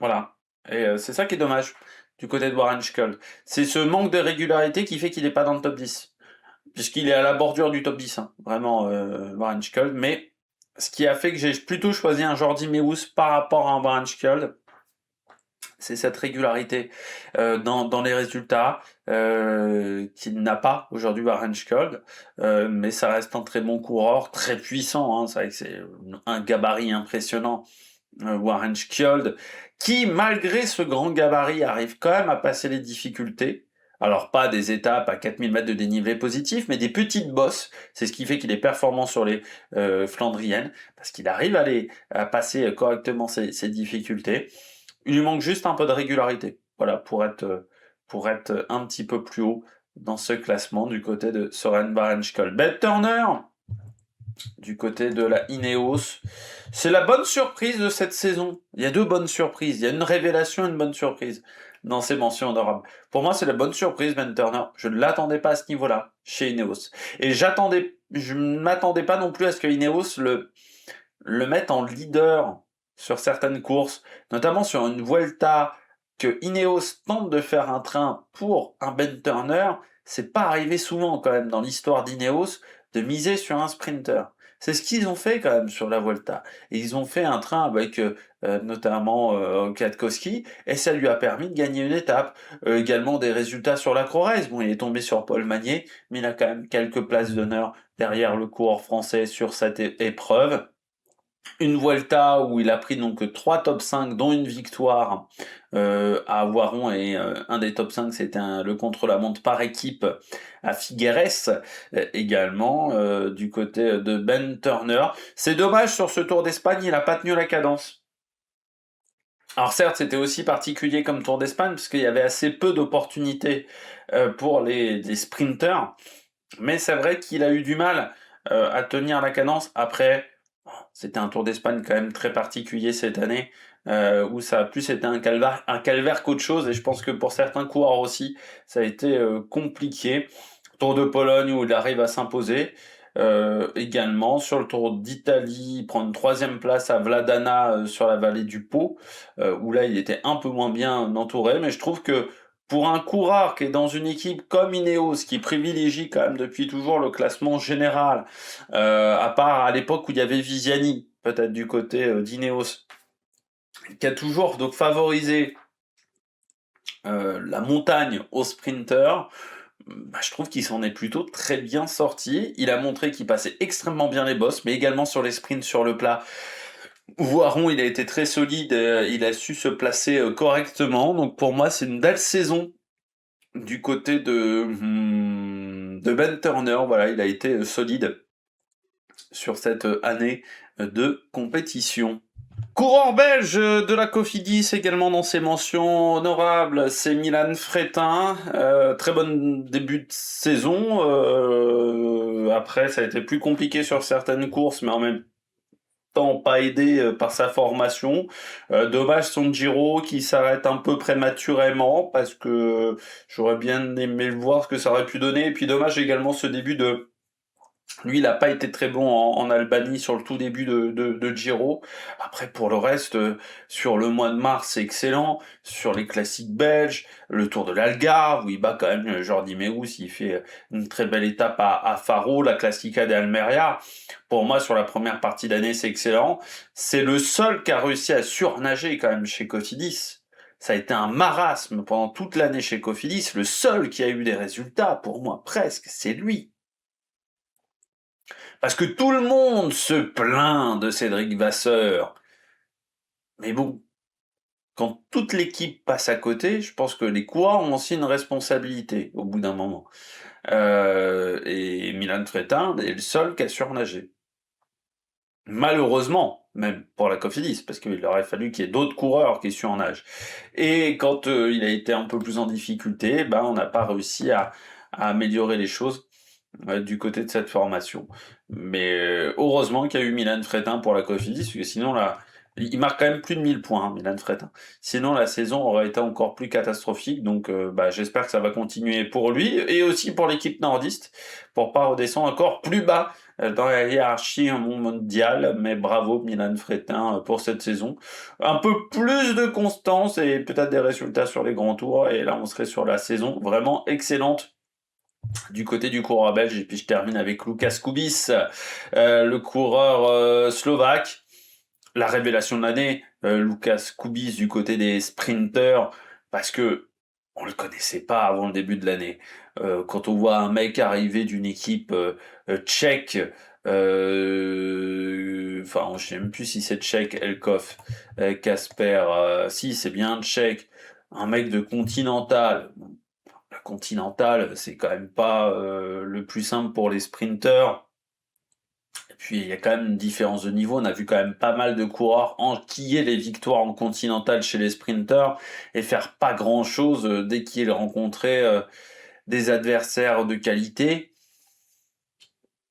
Voilà. Et c'est ça qui est dommage du côté de Varenskjold. C'est ce manque de régularité qui fait qu'il n'est pas dans le top 10. Puisqu'il est à la bordure du top 10, hein, vraiment, Varenskjold. Mais ce qui a fait que j'ai plutôt choisi un Jordi Meeus par rapport à un Varenskjold, c'est cette régularité dans les résultats qu'il n'a pas aujourd'hui Varenskjold, mais ça reste un très bon coureur, très puissant, hein, c'est vrai que c'est un gabarit impressionnant, Varenskjold, qui malgré ce grand gabarit arrive quand même à passer les difficultés. Alors pas des étapes à 4000 mètres de dénivelé positif, mais des petites bosses. C'est ce qui fait qu'il est performant sur les Flandriennes, parce qu'il arrive à passer correctement ses difficultés. Il lui manque juste un peu de régularité, voilà, pour être un petit peu plus haut dans ce classement du côté de Soren Barenschkoll. Ben Turner, du côté de la Ineos, c'est la bonne surprise de cette saison. Il y a deux bonnes surprises. Il y a une révélation et une bonne surprise dans ces mentions honorables. Pour moi, c'est la bonne surprise, Ben Turner. Je ne l'attendais pas à ce niveau-là chez Ineos. Et je ne m'attendais pas non plus à ce que Ineos le mette en leader sur certaines courses, notamment sur une Vuelta que Ineos tente de faire un train pour un Ben Turner. C'est pas arrivé souvent quand même dans l'histoire d'Ineos de miser sur un sprinter. C'est ce qu'ils ont fait quand même sur la Volta. Et ils ont fait un train avec notamment Kwiatkowski, et ça lui a permis de gagner une étape. Également des résultats sur la Crorez. Bon, il est tombé sur Paul Magnier, mais il a quand même quelques places d'honneur derrière le coureur français sur cette épreuve. Une Vuelta où il a pris donc 3 top 5, dont une victoire à Voiron, et un des top 5 c'était le contre-la-montre par équipe à Figueres, également du côté de Ben Turner. C'est dommage, sur ce Tour d'Espagne, il n'a pas tenu la cadence. Alors certes, c'était aussi particulier comme Tour d'Espagne, parce qu'il y avait assez peu d'opportunités pour les sprinters, mais c'est vrai qu'il a eu du mal à tenir la cadence. Après, c'était un Tour d'Espagne quand même très particulier cette année, où ça a plus été un calvaire qu'autre chose, et je pense que pour certains coureurs aussi, ça a été compliqué. Tour de Pologne où il arrive à s'imposer. Également sur le Tour d'Italie, il prend une 3e place à Vladana sur la vallée du Pô, où là il était un peu moins bien entouré, mais je trouve que pour un coureur qui est dans une équipe comme Ineos, qui privilégie quand même depuis toujours le classement général, à part à l'époque où il y avait Viviani, peut-être du côté d'Ineos, qui a toujours donc favorisé la montagne aux sprinters, bah, je trouve qu'il s'en est plutôt très bien sorti. Il a montré qu'il passait extrêmement bien les bosses, mais également sur les sprints sur le plat. Voiron, il a été très solide, il a su se placer correctement. Donc pour moi, c'est une belle saison du côté de Ben Turner. Voilà, il a été solide sur cette année de compétition. Coureur belge de la Cofidis également dans ses mentions honorables, c'est Milan Fretin. Très bon début de saison. Après, ça a été plus compliqué sur certaines courses, mais en même temps pas aidé par sa formation. Dommage son Giro qui s'arrête un peu prématurément, parce que j'aurais bien aimé le voir ce que ça aurait pu donner. Et puis dommage également ce début de... Lui, il n'a pas été très bon en Albanie sur le tout début de Giro. Après, pour le reste, sur le mois de mars, c'est excellent. Sur les classiques belges, le Tour de l'Algarve, où il bat quand même Jordi Meeus, il fait une très belle étape à Faro, la Classica d'Almeria. Pour moi, sur la première partie d'année, c'est excellent. C'est le seul qui a réussi à surnager quand même chez Cofidis. Ça a été un marasme pendant toute l'année chez Cofidis. Le seul qui a eu des résultats, pour moi, presque, c'est lui. Parce que tout le monde se plaint de Cédric Vasseur. Mais bon, quand toute l'équipe passe à côté, je pense que les coureurs ont aussi une responsabilité au bout d'un moment. Et Milan Fretin est le seul qui a surnagé. Malheureusement, même pour la Cofidis, parce qu'il aurait fallu qu'il y ait d'autres coureurs qui surnagent. Et quand il a été un peu plus en difficulté, ben, on n'a pas réussi à améliorer les choses du côté de cette formation. Mais heureusement qu'il y a eu Milan Fretin pour la Cofidis, parce que sinon là, il marque quand même plus de 1000 points, hein, Milan Fretin. Sinon la saison aurait été encore plus catastrophique, donc bah, j'espère que ça va continuer pour lui, et aussi pour l'équipe nordiste, pour pas redescendre encore plus bas dans la hiérarchie mondiale. Mais bravo Milan Fretin pour cette saison. Un peu plus de constance et peut-être des résultats sur les grands tours, et là on serait sur la saison vraiment excellente du côté du coureur belge. Et puis je termine avec Lukas Kubis, le coureur slovaque, la révélation de l'année, Lukas Kubis du côté des sprinters, parce que on le connaissait pas avant le début de l'année. Quand on voit un mec arriver d'une équipe tchèque, enfin je sais même plus si c'est tchèque, Elkov, Casper, si c'est bien tchèque, un mec de Continental, La Continentale, c'est quand même pas le plus simple pour les sprinteurs. Et puis il y a quand même une différence de niveau. On a vu quand même pas mal de coureurs enquiller les victoires en Continentale chez les sprinteurs et faire pas grand-chose dès qu'ils rencontraient des adversaires de qualité.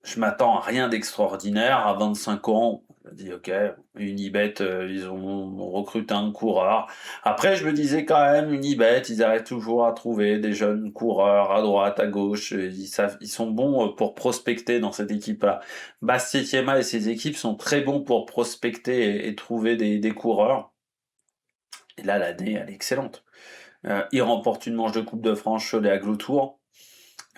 Je m'attends à rien d'extraordinaire. À 25 ans, je me dis, ok, Unibet, ils ont recruté un coureur. Après, je me disais quand même, Unibet, ils arrivent toujours à trouver des jeunes coureurs à droite, à gauche. Ils sont bons pour prospecter dans cette équipe-là. Bastien et ses équipes sont très bons pour prospecter et trouver des coureurs. Et là, l'année, elle est excellente. Il remporte une manche de Coupe de France Cholet à Glotour.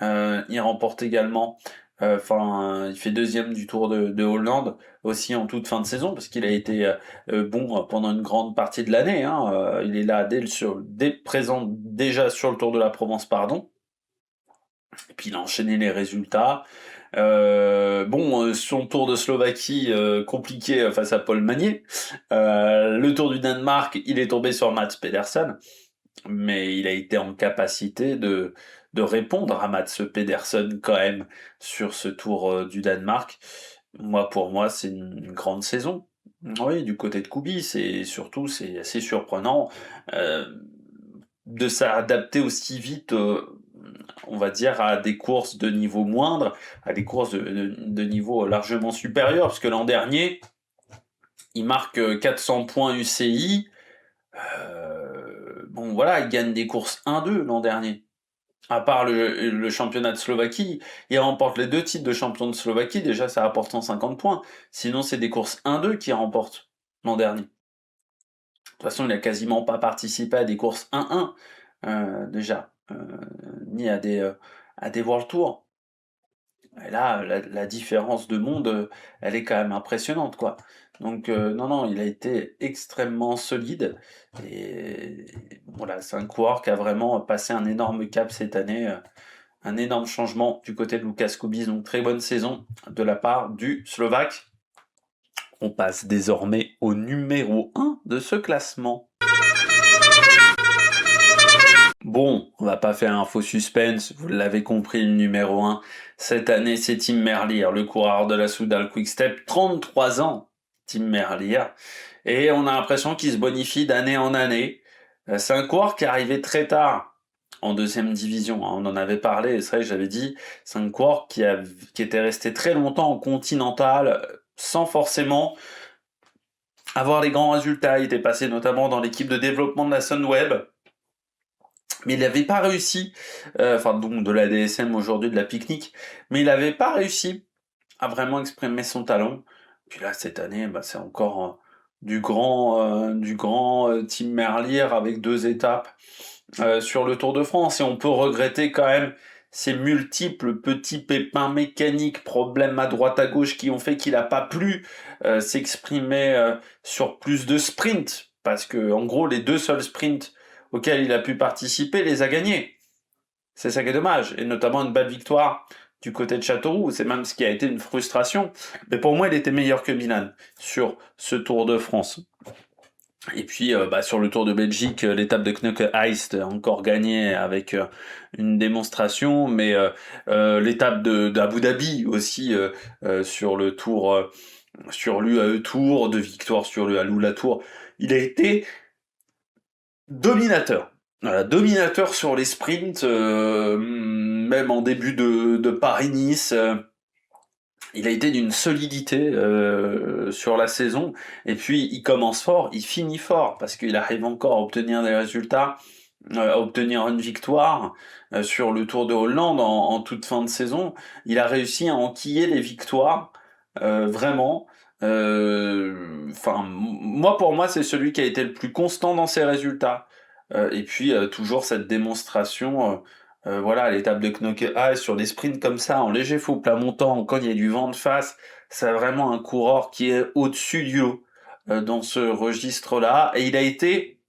Il remporte également, il fait deuxième du Tour de Hollande aussi en toute fin de saison parce qu'il a été bon pendant une grande partie de l'année. Hein. Il est là dès présent déjà sur le Tour de la Provence, pardon. Et puis il a enchaîné les résultats. Son Tour de Slovaquie compliqué face à Paul Magnier. Le Tour du Danemark, il est tombé sur Mats Pedersen, mais il a été en capacité de répondre à Mats Pedersen quand même sur ce Tour du Danemark. Pour moi, c'est une grande saison. Oui, du côté de Kubi, c'est assez surprenant de s'adapter aussi vite, on va dire, à des courses de niveau moindre, à des courses de niveau largement supérieur, parce que l'an dernier, il marque 400 points UCI. Il gagne des courses 1-2 l'an dernier. À part le championnat de Slovaquie, il remporte les 2 titres de champion de Slovaquie, déjà ça rapporte 150 points. Sinon, c'est des courses 1-2 qu'il remporte l'an dernier. De toute façon, il n'a quasiment pas participé à des courses 1-1, déjà, ni à des World Tour. Et là, la différence de monde, elle est quand même impressionnante, quoi. Donc, non, il a été extrêmement solide. Et voilà, c'est un coureur qui a vraiment passé un énorme cap cette année. Un énorme changement du côté de Lukas Kubis. Donc, très bonne saison de la part du Slovaque. On passe désormais au numéro 1 de ce classement. Bon, on va pas faire un faux suspense, vous l'avez compris, le numéro 1. Cette année, c'est Tim Merlier, le coureur de la Soudal Quick-Step, 33 ans, Tim Merlier. Et on a l'impression qu'il se bonifie d'année en année. C'est un coureur qui est arrivé très tard en deuxième division. On en avait parlé, c'est vrai que j'avais dit, c'est un coureur qui était resté très longtemps en continental, sans forcément avoir les grands résultats. Il était passé notamment dans l'équipe de développement de la Sunweb. Mais il n'avait pas réussi, donc de la DSM aujourd'hui, de la Picnic, mais il n'avait pas réussi à vraiment exprimer son talent. Puis là, cette année, c'est encore du grand Tim Merlier avec 2 étapes sur le Tour de France. Et on peut regretter quand même ces multiples petits pépins mécaniques, problèmes à droite à gauche qui ont fait qu'il n'a pas pu s'exprimer sur plus de sprints. Parce que, en gros, les 2 seuls sprints auxquels il a pu participer les a gagnés. C'est ça qui est dommage. Et notamment une belle victoire du côté de Châteauroux. C'est même ce qui a été une frustration. Mais pour moi, il était meilleur que Milan sur ce Tour de France. Et puis sur le Tour de Belgique, l'étape de Knokke Heist encore gagnée avec une démonstration, mais l'étape d'Abu Dhabi aussi sur le Tour, sur l'UAE Tour, de victoire sur le Alula Tour, il a été dominateur. Voilà, dominateur sur les sprints, même en début de Paris-Nice. Il a été d'une solidité sur la saison. Et puis, il commence fort, il finit fort, parce qu'il arrive encore à obtenir des résultats, à obtenir une victoire sur le Tour de Hollande en toute fin de saison. Il a réussi à enquiller les victoires, vraiment. Pour moi, c'est celui qui a été le plus constant dans ses résultats. Et puis toujours cette démonstration, à l'étape de Knokke Heist, sur des sprints comme ça, en léger faux plat montant, quand il y a du vent de face, c'est vraiment un coureur qui est au-dessus du lot dans ce registre-là, et il a été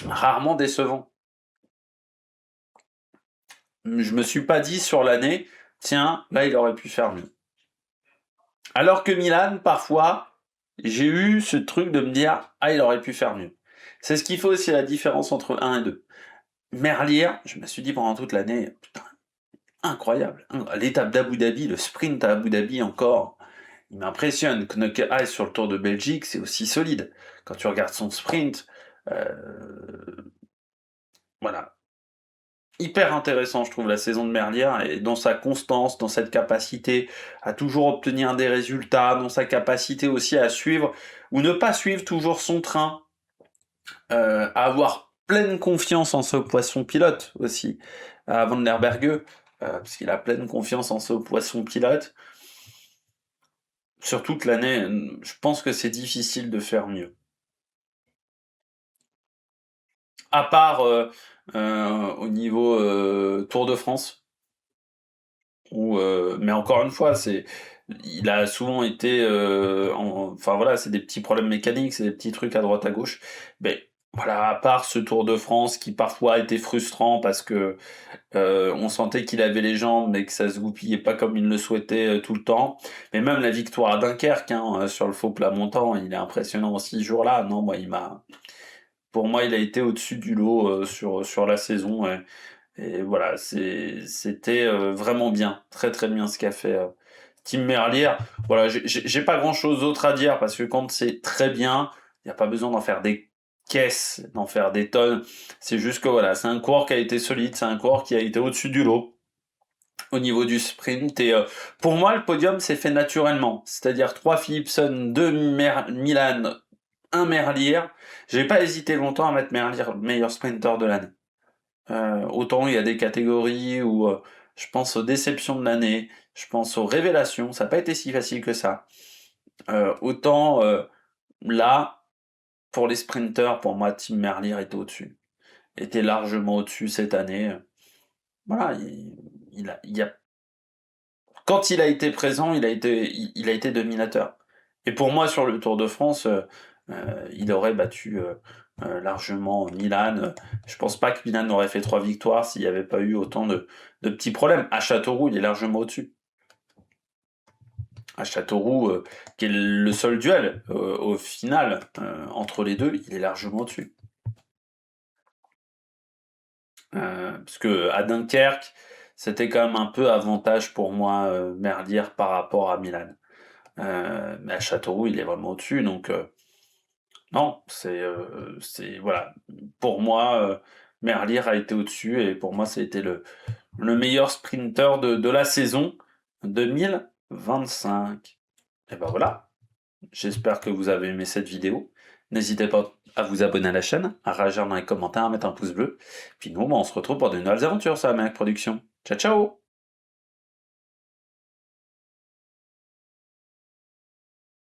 rarement décevant. Je me suis pas dit sur l'année, tiens, là il aurait pu faire mieux. Alors que Milan, parfois, j'ai eu ce truc de me dire, il aurait pu faire mieux. C'est ce qui fait aussi la différence entre 1 et 2. Merlier, je me suis dit pendant toute l'année, putain, incroyable. L'étape d'Abu Dhabi, le sprint à Abu Dhabi encore, il m'impressionne. Knocke Ice sur le Tour de Belgique, c'est aussi solide. Quand tu regardes son sprint, voilà. Hyper intéressant, je trouve, la saison de Merlier, et dans sa constance, dans cette capacité à toujours obtenir des résultats, dans sa capacité aussi à suivre ou ne pas suivre toujours son train, à avoir pleine confiance en ce poisson pilote aussi, à Van der Berge, parce qu'il a pleine confiance en ce poisson pilote. Sur toute l'année, je pense que c'est difficile de faire mieux. À part au niveau Tour de France, où, mais encore une fois, il a souvent été, enfin voilà, c'est des petits problèmes mécaniques, c'est des petits trucs à droite à gauche. Mais voilà, à part ce Tour de France qui parfois était frustrant parce que on sentait qu'il avait les jambes mais que ça se goupillait pas comme il le souhaitait tout le temps. Mais même la victoire à Dunkerque, hein, sur le faux plat montant, il est impressionnant aussi ce jour-là. Non, pour moi, il a été au-dessus du lot sur la saison. Et voilà, c'était vraiment bien, très très bien ce qu'a fait Tim Merlier. Voilà, j'ai pas grand-chose d'autre à dire parce que quand c'est très bien, il n'y a pas besoin d'en faire des caisses, d'en faire des tonnes. C'est juste que voilà, c'est un coureur qui a été solide, c'est un coureur qui a été au-dessus du lot au niveau du sprint. Et pour moi, le podium s'est fait naturellement. C'est-à-dire 3 Philipsen, 2 Milan, 1 Merlier. J'ai pas hésité longtemps à mettre Merlier meilleur sprinter de l'année. Autant il y a des catégories où je pense aux déceptions de l'année, je pense aux révélations, ça n'a pas été si facile que ça. Autant là, pour les sprinters, pour moi, Tim Merlier était au-dessus. Était largement au-dessus cette année. Voilà, quand il a été présent, il a été dominateur. Et pour moi, sur le Tour de France, il aurait battu largement Milan. Je pense pas que Milan aurait fait 3 victoires s'il n'y avait pas eu autant de petits problèmes. À Châteauroux, il est largement au-dessus. À Châteauroux, qui est le seul duel au final entre les deux, il est largement au-dessus. Parce que à Dunkerque, c'était quand même un peu avantage pour moi Merlier par rapport à Milan. Mais à Châteauroux, il est vraiment au-dessus, donc non, voilà. Pour moi, Merlier a été au-dessus et pour moi, c'était le meilleur sprinter de la saison 2025. Et ben voilà. J'espère que vous avez aimé cette vidéo. N'hésitez pas à vous abonner à la chaîne, à réagir dans les commentaires, à mettre un pouce bleu. Puis nous, on se retrouve pour de nouvelles aventures sur la Maniac Production. Ciao, ciao!